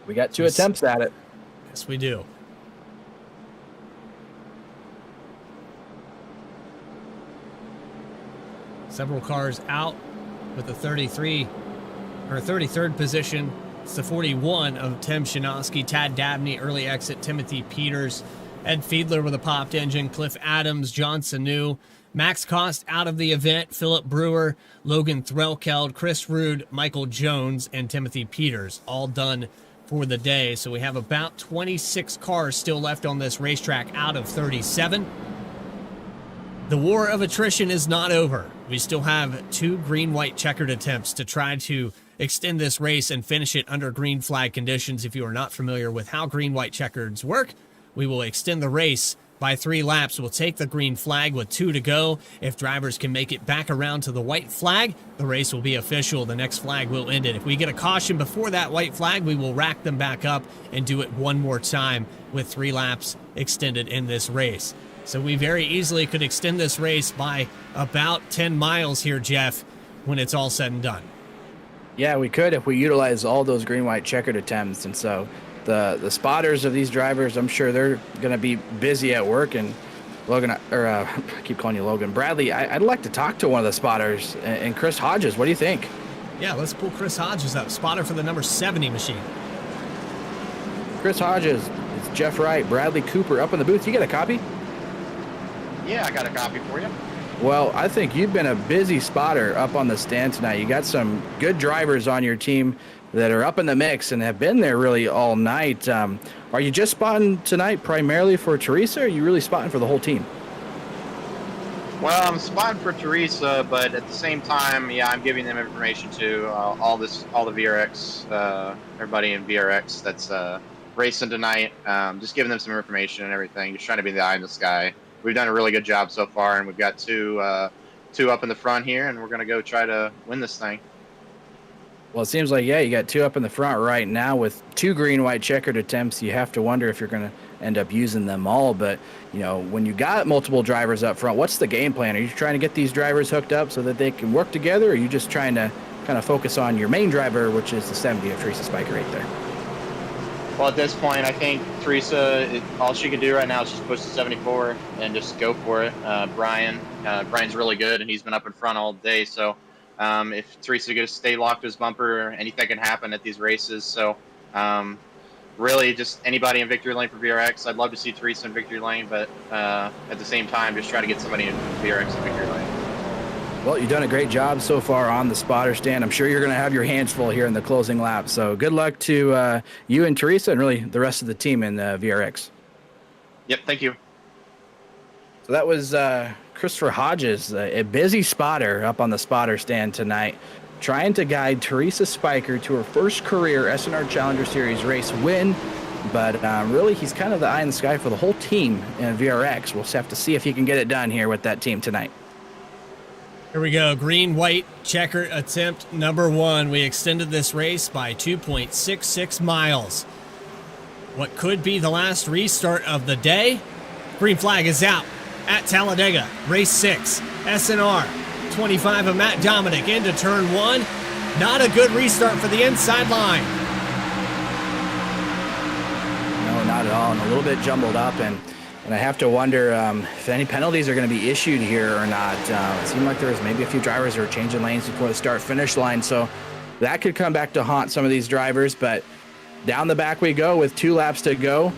We got 2 attempts at it. Yes, we do. Several cars out with the 33 or 33rd position. It's the 41 of Tim Shinovsky, Tad Dabney, early exit, Timothy Peters, Ed Fiedler with a popped engine, Cliff Adams, John Sanu, Max Cost out of the event, Philip Brewer, Logan Threlkeld, Chris Rude, Michael Jones, and Timothy Peters, all done for the day. So we have about 26 cars still left on this racetrack out of 37. The war of attrition is not over. We still have 2 green-white checkered attempts to try to extend this race and finish it under green flag conditions. If you are not familiar with how green-white checkers work, we will extend the race by 3 laps. We'll take the green flag with 2 to go. If drivers can make it back around to the white flag, the race will be official. The next flag will end it. If we get a caution before that white flag, we will rack them back up and do it one more time with 3 laps extended in this race. So we very easily could extend this race by about 10 miles here, Jeff, when it's all said and done. Yeah, we could if we utilize all those green-white checkered attempts. And so the spotters of these drivers, I'm sure they're going to be busy at work. And Logan, I keep calling you Logan. Bradley, I'd like to talk to one of the spotters. And Chris Hodges, what do you think? Yeah, let's pull Chris Hodges up, spotter for the number 70 machine. Chris Hodges, it's Jeff Wright, Bradley Cooper up in the booth. You got a copy? Yeah, I got a copy for you. Well, I think you've been a busy spotter up on the stand tonight. You got some good drivers on your team that are up in the mix and have been there really all night. Are you just spotting tonight primarily for Teresa, or are you really spotting for the whole team? Well, I'm spotting for Teresa, but at the same time, yeah, I'm giving them information to all the VRX, everybody in VRX that's racing tonight. Just giving them some information and everything. Just trying to be the eye in the sky. We've done a really good job so far, and we've got two up in the front here, and we're going to go try to win this thing. Well, it seems like, yeah, you got 2 up in the front right now with 2 green-white checkered attempts. You have to wonder if you're going to end up using them all. But, you know, when you got multiple drivers up front, what's the game plan? Are you trying to get these drivers hooked up so that they can work together, or are you just trying to kind of focus on your main driver, which is the 70 of Teresa Spiker right there? Well, at this point, I think Teresa, all she can do right now is just push the 74 and just go for it. Brian's really good, and he's been up in front all day. So if Teresa gets stay locked to his bumper, anything can happen at these races. So really just anybody in victory lane for VRX. I'd love to see Teresa in victory lane, but at the same time, just try to get somebody in VRX in victory lane. Well, you've done a great job so far on the spotter stand. I'm sure you're going to have your hands full here in the closing lap. So good luck to you and Teresa and really the rest of the team in VRX. Yep, thank you. So that was Christopher Hodges, a busy spotter up on the spotter stand tonight, trying to guide Teresa Spiker to her first career SNR Challenger Series race win. But really, he's kind of the eye in the sky for the whole team in VRX. We'll just have to see if he can get it done here with that team tonight. Here we go. Green-white checker attempt number 1. We extended this race by 2.66 miles. What could be the last restart of the day? Green flag is out at Talladega. Race 6. SNR. 25 of Matt Dominic into turn 1. Not a good restart for the inside line. No, not at all. And a little bit jumbled up. And I have to wonder if any penalties are going to be issued here or not. It seemed like there was maybe a few drivers who were changing lanes before the start-finish line, so that could come back to haunt some of these drivers. But down the back we go with 2 laps to go.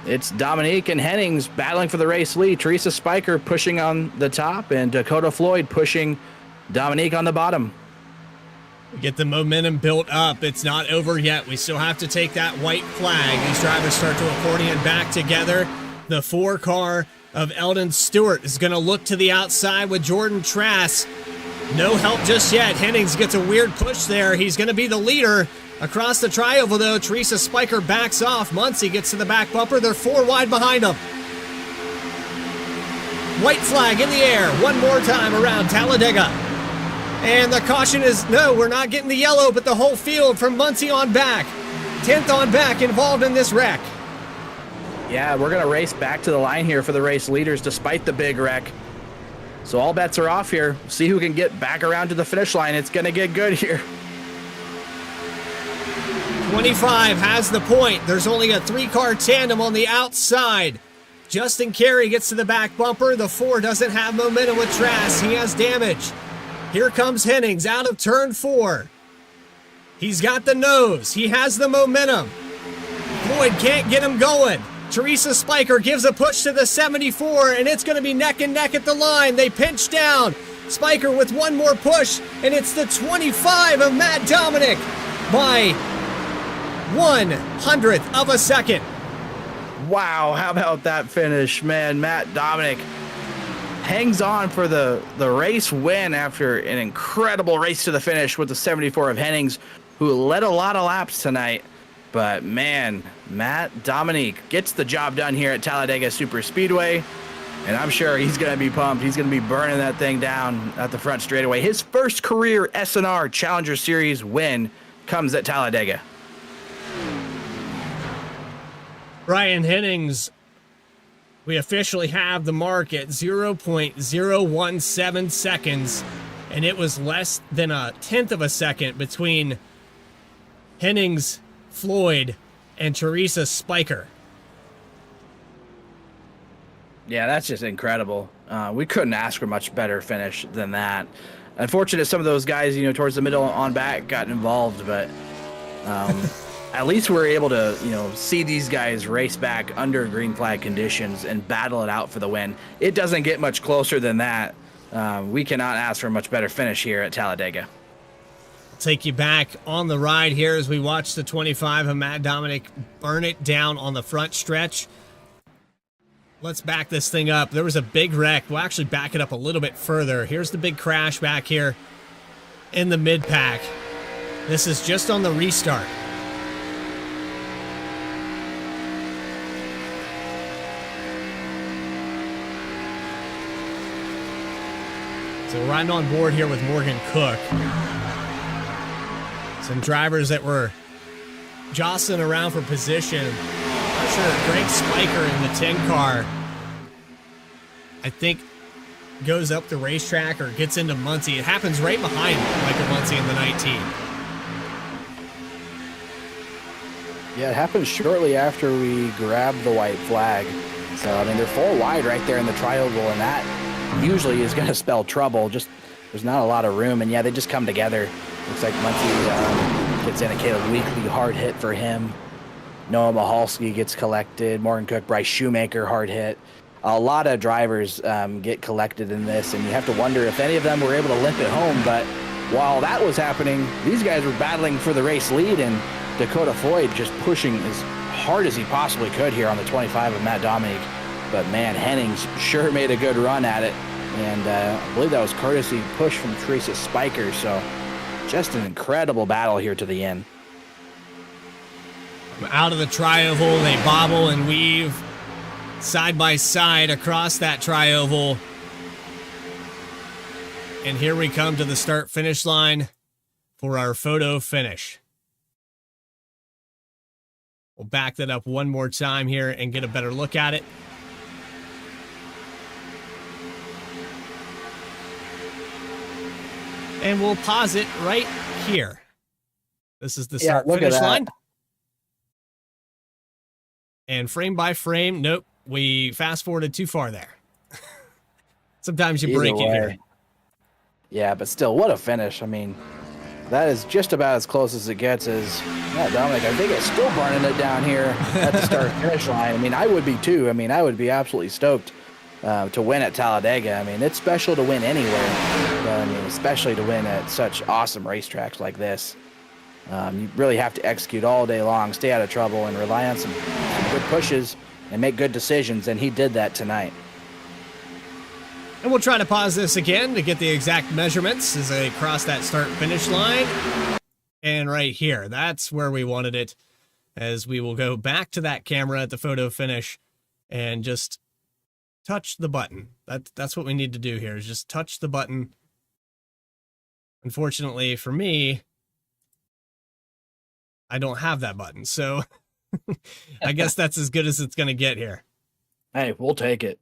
It's Dominique and Hennings battling for the race lead. Teresa Spiker pushing on the top, and Dakota Floyd pushing Dominique on the bottom. Get the momentum built up. It's not over yet. We still have to take that white flag. These drivers start to accordion back together. The 4 car of Eldon Stewart is going to look to the outside with Jordan Trask. No help just yet. Hennings gets a weird push there. He's going to be the leader. Across the tri-oval, though, Teresa Spiker backs off. Muncie gets to the back bumper. They're 4 wide behind him. White flag in the air. One more time around Talladega. And the caution is, no, we're not getting the yellow, but the whole field from Muncie on back. 10th on back involved in this wreck. Yeah, we're going to race back to the line here for the race leaders despite the big wreck. So all bets are off here. See who can get back around to the finish line. It's going to get good here. 25 has the point. There's only a 3-car tandem on the outside. Justin Carey gets to the back bumper. The 4 doesn't have momentum with Trask. He has damage. Here comes Hennings out of turn 4. He's got the nose. He has the momentum. Floyd can't get him going. Teresa Spiker gives a push to the 74, and it's going to be neck and neck at the line. They pinch down. Spiker with one more push, and it's the 25 of Matt Dominic by 1/100th of a second. Wow, how about that finish, man? Matt Dominic hangs on for the race win after an incredible race to the finish with the 74 of Hennings, who led a lot of laps tonight. But man, Matt Dominic gets the job done here at Talladega Super Speedway, and I'm sure he's going to be pumped. He's going to be burning that thing down at the front straightaway. His first career SNR Challenger Series win comes at Talladega. Brian Hennings, we officially have the mark at 0.017 seconds, and it was less than 1/10 of a second between Hennings, Floyd, and Teresa Spiker. Yeah, that's just incredible. We couldn't ask for a much better finish than that. Unfortunate some of those guys, towards the middle on back got involved, but at least we're able to, see these guys race back under green flag conditions and battle it out for the win. It doesn't get much closer than that. We cannot ask for a much better finish here at Talladega. I'll take you back on the ride here as we watch the 25 of Matt Dominic burn it down on the front stretch. Let's back this thing up. There was a big wreck. We'll actually back it up a little bit further. Here's the big crash back here in the mid-pack. This is just on the restart. So we're riding on board here with Morgan Cook. Some drivers that were jostling around for position. Not sure, Greg Spiker in the 10 car, I think, goes up the racetrack or gets into Muncie. It happens right behind Michael Muncie in the 19. Yeah, it happened shortly after we grabbed the white flag. So, they're 4 wide right there in the tri-oval, and that usually is going to spell trouble. Just there's not a lot of room, and yeah, they just come together. Looks like Muncie gets in a Caleb Weekly hard hit for him. Noah Mahalski gets collected. Morgan Cook, Bryce Shoemaker hard hit. A lot of drivers get collected in this, and you have to wonder if any of them were able to limp it home. But while that was happening, these guys were battling for the race lead, and Dakota Floyd just pushing as hard as he possibly could here on the 25 of Matt Dominic. But man, Hennings sure made a good run at it, and I believe that was courtesy push from Teresa Spiker. So just an incredible battle here to the end. Out of the tri-oval, they bobble and weave side by side across that tri-oval. And here we come to the start-finish line for our photo finish. We'll back that up one more time here and get a better look at it. And we'll pause it right here. This is the start-finish line. And frame by frame, nope, we fast-forwarded too far there. Sometimes you break it here. Yeah, but still, what a finish. That is just about as close as it gets as Dominic. I think it's still burning it down here at the start-finish line. I would be too. I would be absolutely stoked to win at Talladega. It's special to win anywhere, but especially to win at such awesome racetracks like this. You really have to execute all day long, stay out of trouble, and rely on some good pushes and make good decisions, and he did that tonight. And we'll try to pause this again to get the exact measurements as they cross that start-finish line. And right here, that's where we wanted it, as we will go back to that camera at the photo finish and just touch the button. That's what we need to do here, is just touch the button. Unfortunately for me, I don't have that button, so I guess that's as good as it's going to get here. Hey, we'll take it.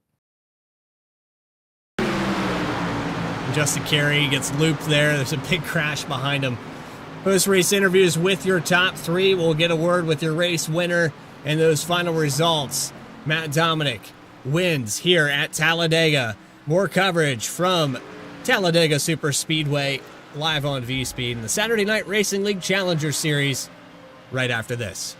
Justin Carey gets looped there. There's a big crash behind him. Post-race interviews with your top 3. We'll get a word with your race winner and those final results. Matt Dominic wins here at Talladega. More coverage from Talladega Super Speedway live on V-Speed in the Saturday Night Racing League Challenger Series right after this.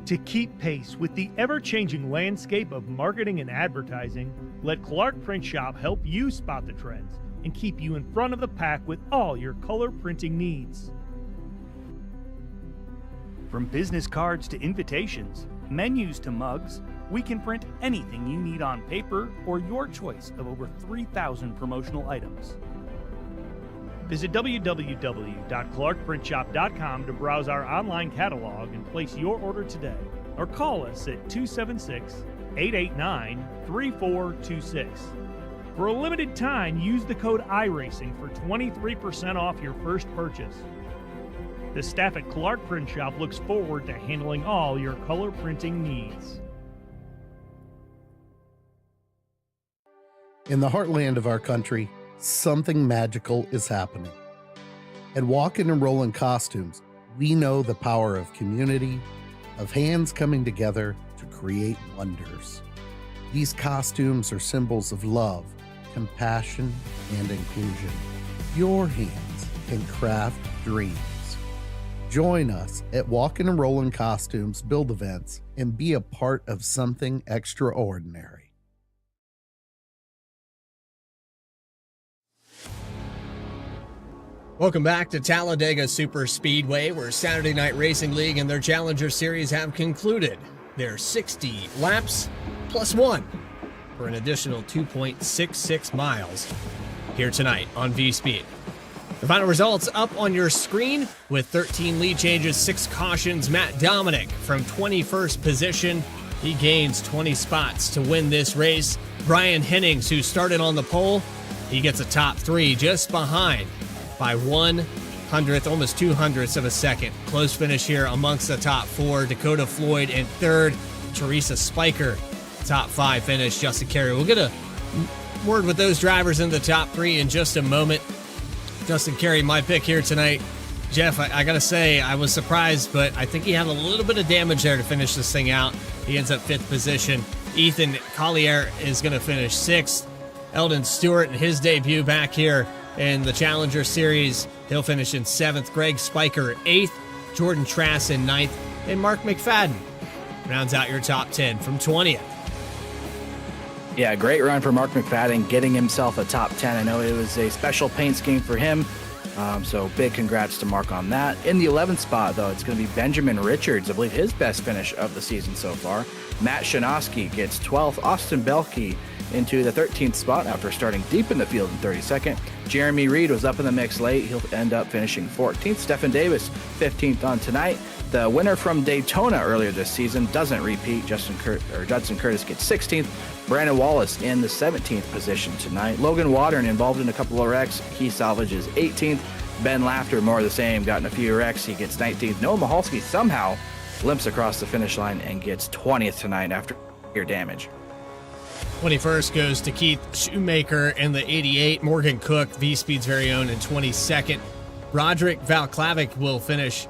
To keep pace with the ever-changing landscape of marketing and advertising, let Clark Print Shop help you spot the trends and keep you in front of the pack with all your color printing needs. From business cards to invitations, menus to mugs, we can print anything you need on paper or your choice of over 3,000 promotional items. Visit www.clarkprintshop.com to browse our online catalog and place your order today, or call us at 276-889-3426. For a limited time, use the code iRacing for 23% off your first purchase. The staff at Clark Print Shop looks forward to handling all your color printing needs. In the heartland of our country, something magical is happening. At Walkin' and Rollin' Costumes, we know the power of community, of hands coming together to create wonders. These costumes are symbols of love, compassion, and inclusion. Your hands can craft dreams. Join us at Walkin' and Rollin' Costumes build events and be a part of something extraordinary. Welcome back to Talladega Super Speedway, where Saturday Night Racing League and their Challenger Series have concluded their 60 laps plus one for an additional 2.66 miles here tonight on V-Speed. The final results up on your screen with 13 lead changes, 6 cautions. Matt Dominic from 21st position. He gains 20 spots to win this race. Brian Hennings, who started on the pole, he gets a top 3 just behind by 1/100th, almost 2/100ths of a second. Close finish here amongst the top 4. Dakota Floyd in 3rd. Teresa Spiker, top 5 finish. Justin Carey. We'll get a word with those drivers in the top 3 in just a moment. Justin Carey, my pick here tonight. Jeff, I got to say, I was surprised, but I think he had a little bit of damage there to finish this thing out. He ends up 5th position. Ethan Collier is going to finish 6th. Eldon Stewart in his debut back here in the Challenger Series, he'll finish in 7th. Greg Spiker 8th. Jordan Trass in 9th. And Mark McFadden rounds out your top 10 from 20th. Yeah, great run for Mark McFadden, getting himself a top 10. I know it was a special paint scheme for him, so big congrats to Mark on that. In the 11th spot, though, it's going to be Benjamin Richards, I believe his best finish of the season so far. Matt Shanoski gets 12th. Austin Belke into the 13th spot after starting deep in the field in 32nd. Jeremy Reed was up in the mix late. He'll end up finishing 14th. Stephen Davis, 15th on tonight. The winner from Daytona earlier this season doesn't repeat. Judson Curtis gets 16th. Brandon Wallace in the 17th position tonight. Logan Watern involved in a couple of wrecks. He salvages 18th. Ben Lafter, more of the same, got in a few wrecks. He gets 19th. Noah Mahalski somehow limps across the finish line and gets 20th tonight after ear damage. 21st goes to Keith Shoemaker in the 88. Morgan Cook, V-Speed's very own, in 22nd. Roderick Valklavic will finish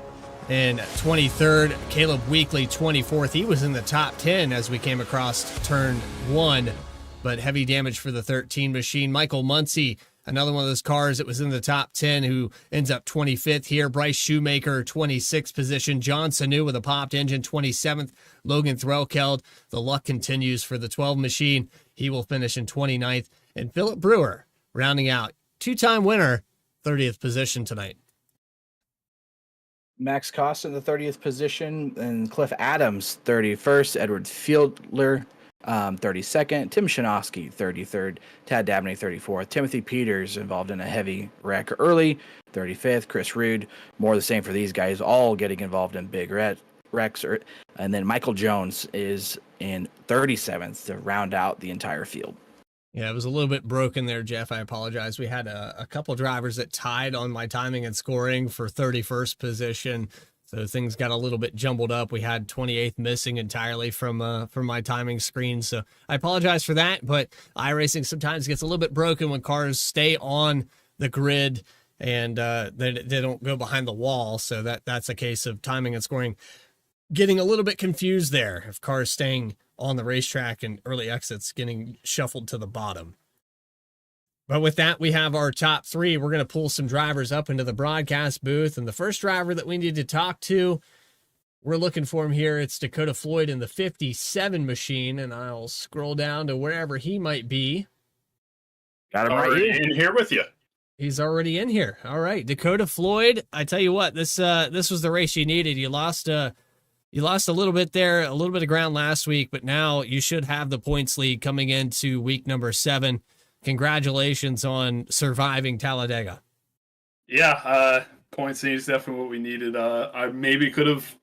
in 23rd. Caleb Weekly, 24th. He was in the top 10 as we came across turn 1, but heavy damage for the 13 machine. Michael Muncy, another one of those cars that was in the top 10, who ends up 25th here. Bryce Shoemaker, 26th position. John Sanu with a popped engine, 27th. Logan Threlkeld, the luck continues for the 12 machine. He will finish in 29th. And Philip Brewer, rounding out, 2-time winner, 30th position tonight. Max Costa in the 30th position, and Cliff Adams 31st, Edward Fiedler 32nd, Tim Shanoski 33rd, Tad Dabney 34th, Timothy Peters involved in a heavy wreck early 35th, Chris Rude, more of the same for these guys, all getting involved in big wrecks, and then Michael Jones is in 37th to round out the entire field. Yeah, it was a little bit broken there, Jeff. I apologize. We had a couple drivers that tied on my timing and scoring for 31st position, so things got a little bit jumbled up. We had 28th missing entirely from my timing screen, so I apologize for that. But iRacing sometimes gets a little bit broken when cars stay on the grid and they don't go behind the wall. So that's a case of timing and scoring getting a little bit confused there. If cars staying on the racetrack and early exits getting shuffled to the bottom. But with that, we have our top 3. We're going to pull some drivers up into the broadcast booth. And the first driver that we need to talk to we're looking for him here. It's Dakota Floyd in the 57 machine, and I'll scroll down to wherever he might be. Got him Already in here with you. He's already in here. All right, Dakota Floyd. I tell you what, this was the race you needed. You lost a little bit there, a little bit of ground last week, but now you should have the points lead coming into week number 7. Congratulations on surviving Talladega. Yeah, points lead is definitely what we needed. I maybe could have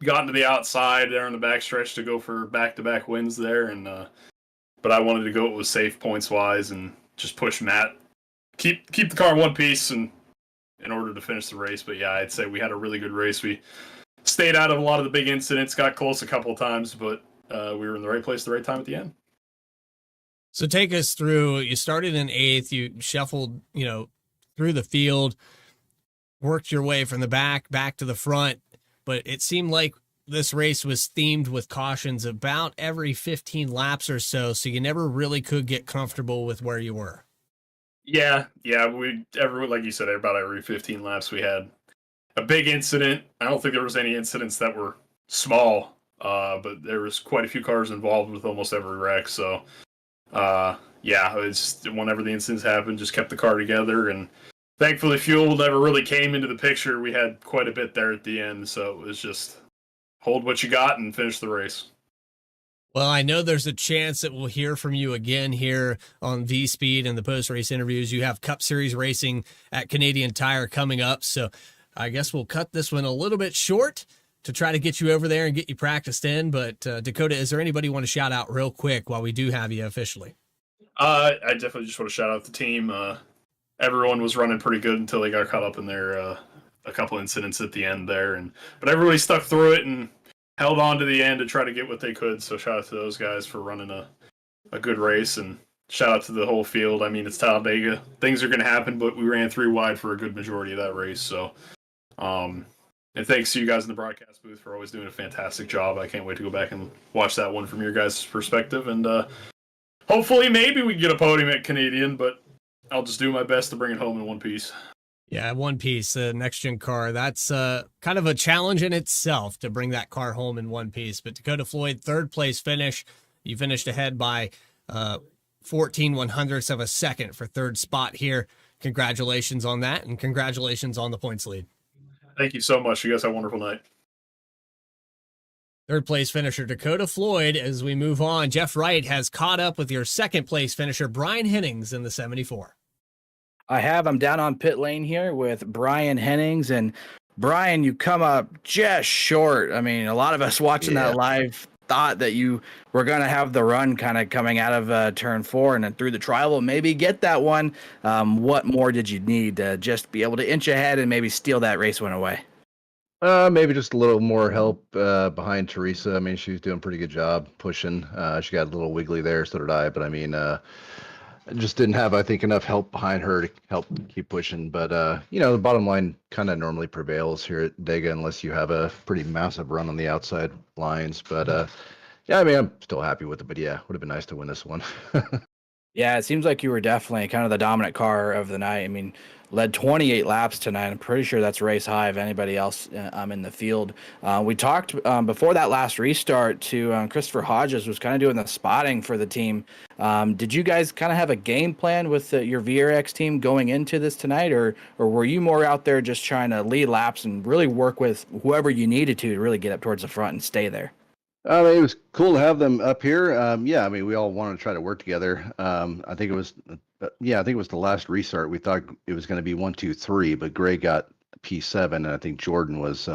gotten to the outside there in the backstretch to go for back-to-back wins there, and but I wanted to go it was safe points-wise and just push Matt. Keep the car in one piece and in order to finish the race. But yeah, I'd say we had a really good race. We stayed out of a lot of the big incidents, got close a couple of times, but we were in the right place at the right time at the end. So take us through. You started in 8th. You shuffled, through the field, worked your way from the back to the front. But it seemed like this race was themed with cautions about every 15 laps or so. So you never really could get comfortable with where you were. Yeah. Like you said, about every 15 laps we had a big incident. I don't think there was any incidents that were small, but there was quite a few cars involved with almost every wreck. So, it's whenever the incidents happened, just kept the car together. And thankfully, fuel never really came into the picture. We had quite a bit there at the end, so it was just hold what you got and finish the race. Well, I know there's a chance that we'll hear from you again here on V-Speed and the post-race interviews. You have Cup Series racing at Canadian Tire coming up, so I guess we'll cut this one a little bit short to try to get you over there and get you practiced in. But Dakota, is there anybody you want to shout out real quick while we do have you officially? I definitely just want to shout out the team. Everyone was running pretty good until they got caught up in their a couple incidents at the end there, but everybody stuck through it and held on to the end to try to get what they could. So shout out to those guys for running a good race, and shout out to the whole field. I mean, it's Talladega. Things are going to happen, but we ran 3 wide for a good majority of that race. So, and thanks to you guys in the broadcast booth for always doing a fantastic job. I can't wait to go back and watch that one from your guys' perspective. And hopefully maybe we can get a podium at Canadian, but I'll just do my best to bring it home in one piece. Yeah, one piece, next-gen car. That's kind of a challenge in itself to bring that car home in one piece. But Dakota Floyd, 3rd place finish. You finished ahead by 14/100ths of a second for 3rd spot here. Congratulations on that, and congratulations on the points lead. Thank you so much. You guys have a wonderful night. 3rd place finisher Dakota Floyd. As we move on, Jeff Wright has caught up with your 2nd place finisher Brian Hennings in the 74. I'm down on pit lane here with Brian Hennings, and Brian, you come up just short. I mean, a lot of us watching that live thought that you were going to have the run kind of coming out of turn 4 and then through the trial, maybe get that one. What more did you need to just be able to inch ahead and maybe steal that race one away? Maybe just a little more help behind Teresa. I mean, she's doing a pretty good job pushing. She got a little wiggly there, so did I. But I mean, I just didn't have, I think, enough help behind her to help keep pushing. But, the bottom line kind of normally prevails here at Dega unless you have a pretty massive run on the outside lines. But, I mean, I'm still happy with it. But, yeah, would have been nice to win this one. Yeah, it seems like you were definitely kind of the dominant car of the night. I mean, led 28 laps tonight. I'm pretty sure that's race high of anybody else in the field. We talked before that last restart to Christopher Hodges was kind of doing the spotting for the team. Did you guys kind of have a game plan with your VRX team going into this tonight, or were you more out there just trying to lead laps and really work with whoever you needed to really get up towards the front and stay there? It was cool to have them up here. I mean, we all wanted to try to work together. I think it was the last restart. We thought it was going to be 1, 2, 3, but Gray got P7, and I think Jordan was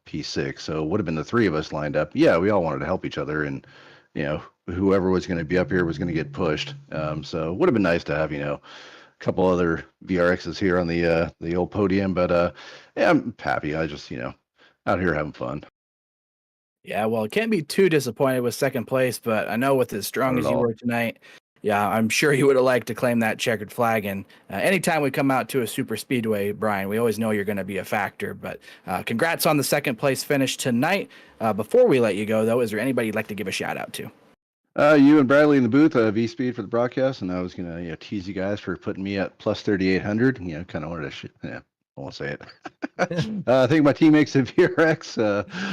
P6. So it would have been the 3 of us lined up. Yeah, we all wanted to help each other, and whoever was going to be up here was going to get pushed. So it would have been nice to have a couple other VRXs here on the old podium. But I'm happy. I just out here having fun. Yeah, well, it can't be too disappointed with 2nd place, but I know with as strong as you were tonight, I'm sure you would have liked to claim that checkered flag. And anytime we come out to a super speedway, Brian, we always know you're going to be a factor. But congrats on the 2nd place finish tonight. Before we let you go, though, is there anybody you'd like to give a shout out to? You and Bradley in the booth, V-Speed for the broadcast, and I was going to tease you guys for putting me at plus 3,800. Kind of wanted to I won't say it. I think my teammates at VRX.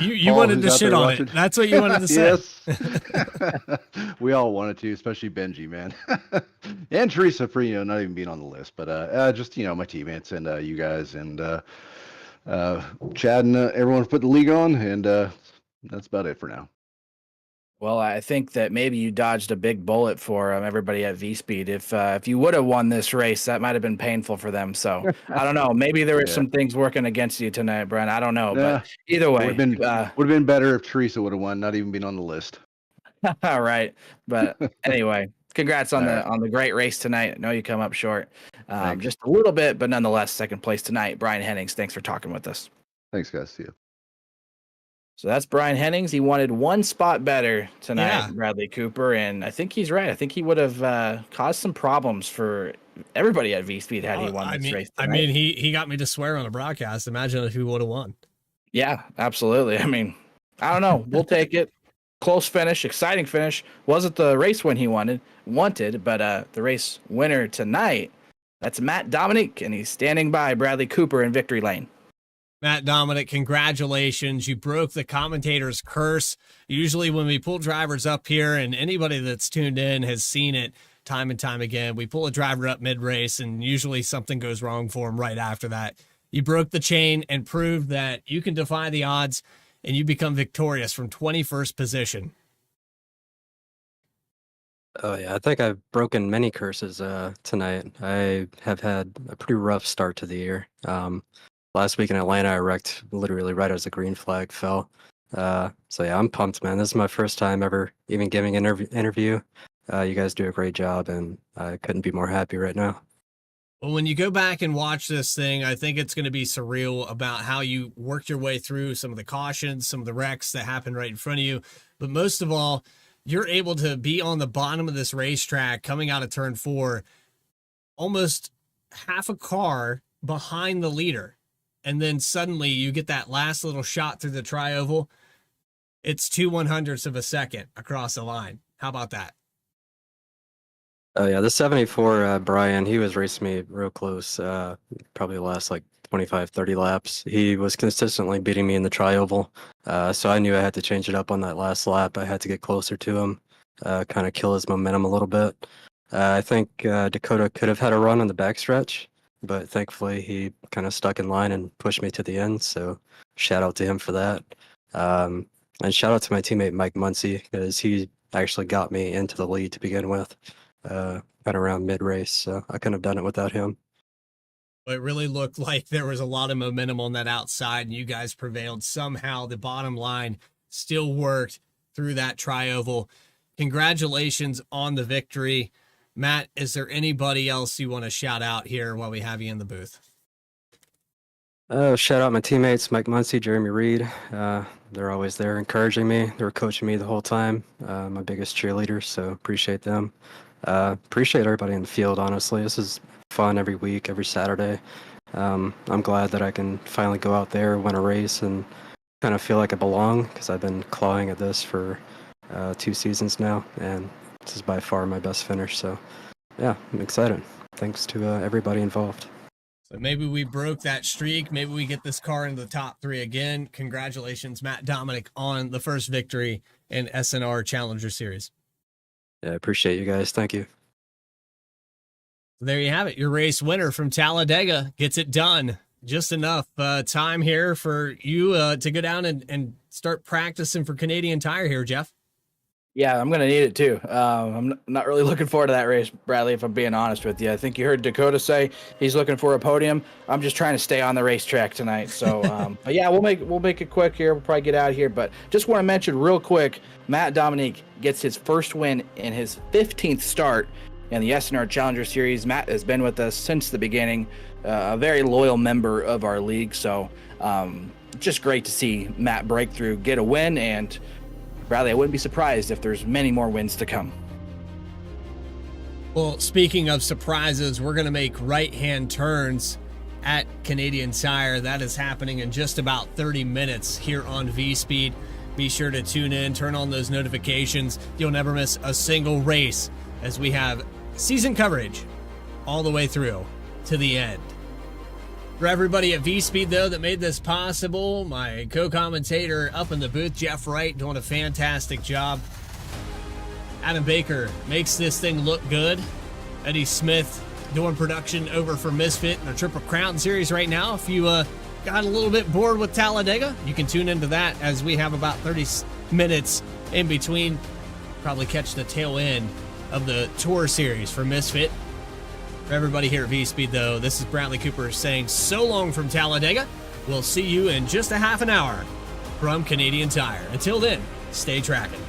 You Paul, wanted who's to out shit there on watching. it. That's what you wanted to say. Yes. We all wanted to, especially Benji, man. And Teresa for, not even being on the list. But just, my teammates and you guys and Chad and everyone put the league on. And that's about it for now. Well, I think that maybe you dodged a big bullet for everybody at V-Speed. If you would have won this race, that might have been painful for them. So I don't know. Maybe there were some things working against you tonight, Brent. I don't know. Yeah. But either way, would have been better if Teresa would have won, not even being on the list. all right. But anyway, congrats on All on the great race tonight. I know you come up short, just a little bit, but nonetheless, second place tonight. Brian Hennings, thanks for talking with us. Thanks, guys. See you. So that's Brian Hennings. He wanted one spot better tonight, Bradley Cooper, and I think he's right. I think he would have caused some problems for everybody at V-Speed had he won this race tonight. I mean, he got me to swear on a broadcast. Imagine if he would have won. Yeah, absolutely. I mean, I don't know. We'll take it. Close finish, exciting finish. Wasn't the race win he wanted, but the race winner tonight, that's Matt Dominic, and he's standing by Bradley Cooper in victory lane. Matt Dominic, congratulations. You broke the commentator's curse. Usually when we pull drivers up here, and anybody that's tuned in has seen it time and time again, we pull a driver up mid-race, and usually something goes wrong for him right after that. You broke the chain and proved that you can defy the odds, and you become victorious from 21st position. Oh, yeah. I think I've broken many curses tonight. I have had a pretty rough start to the year. Last week in Atlanta, I wrecked literally right as the green flag fell. So yeah, I'm pumped, man. This is my first time ever even giving an interview. You guys do a great job, and I couldn't be more happy right now. Well, when you go back and watch this thing, I think it's going to be surreal about how you worked your way through some of the cautions, some of the wrecks that happened right in front of you. But most of all, you're able to be on the bottom of this racetrack coming out of turn 4, almost half a car behind the leader. And then suddenly you get that last little shot through the tri-oval. It's 2/100ths of a second across the line. How about that? Oh yeah, the 74 Brian, he was racing me real close, probably the last like 25, 30 laps. He was consistently beating me in the tri-oval, so I knew I had to change it up on that last lap. I had to get closer to him, kind of kill his momentum a little bit. I think Dakota could have had a run on the backstretch, but thankfully he kind of stuck in line and pushed me to the end, so shout out to him for that. And shout out to my teammate Mike Muncy, because he actually got me into the lead to begin with. Kind of around mid-race, so I couldn't have done it without him. It really looked like there was a lot of momentum on that outside, and you guys prevailed. Somehow the bottom line still worked through that tri-oval. Congratulations on the victory. Matt, is there anybody else you want to shout out here while we have you in the booth? Shout out my teammates, Mike Muncy, Jeremy Reed. They're always there encouraging me. They were coaching me the whole time. My biggest cheerleaders, so appreciate them. Appreciate everybody in the field, honestly. This is fun every week, every Saturday. I'm glad that I can finally go out there, win a race, and kind of feel like I belong, because I've been clawing at this for 2 seasons now, and this is by far my best finish. So yeah, I'm excited. Thanks to everybody involved. So maybe we broke that streak. Maybe we get this car into the top 3 again. Congratulations, Matt Dominic, on the first victory in SNR Challenger Series. Yeah, I appreciate you guys. Thank you. There you have it. Your race winner from Talladega gets it done. Just enough time here for you to go down and start practicing for Canadian Tire here, Jeff. Yeah, I'm going to need it too. I'm not really looking forward to that race, Bradley, if I'm being honest with you. I think you heard Dakota say he's looking for a podium. I'm just trying to stay on the racetrack tonight. So, but yeah, we'll make it quick here. We'll probably get out of here. But just want to mention real quick, Matt Dominic gets his first win in his 15th start in the SNR Challenger Series. Matt has been with us since the beginning, a very loyal member of our league. So just great to see Matt break through, get a win, and Bradley, I wouldn't be surprised if there's many more wins to come. Well, speaking of surprises, we're going to make right-hand turns at Canadian Tire. That is happening in just about 30 minutes here on V-Speed. Be sure to tune in, turn on those notifications. You'll never miss a single race as we have season coverage all the way through to the end. For everybody at V-Speed, though, that made this possible, my co-commentator up in the booth, Jeff Wright, doing a fantastic job. Adam Baker makes this thing look good. Eddie Smith doing production over for Misfit in the Triple Crown Series right now. If you got a little bit bored with Talladega, you can tune into that as we have about 30 minutes in between. Probably catch the tail end of the Tour Series for Misfit. For everybody here at V-Speed, though, this is Bradley Cooper saying so long from Talladega. We'll see you in just a half an hour from Canadian Tire. Until then, stay tracking.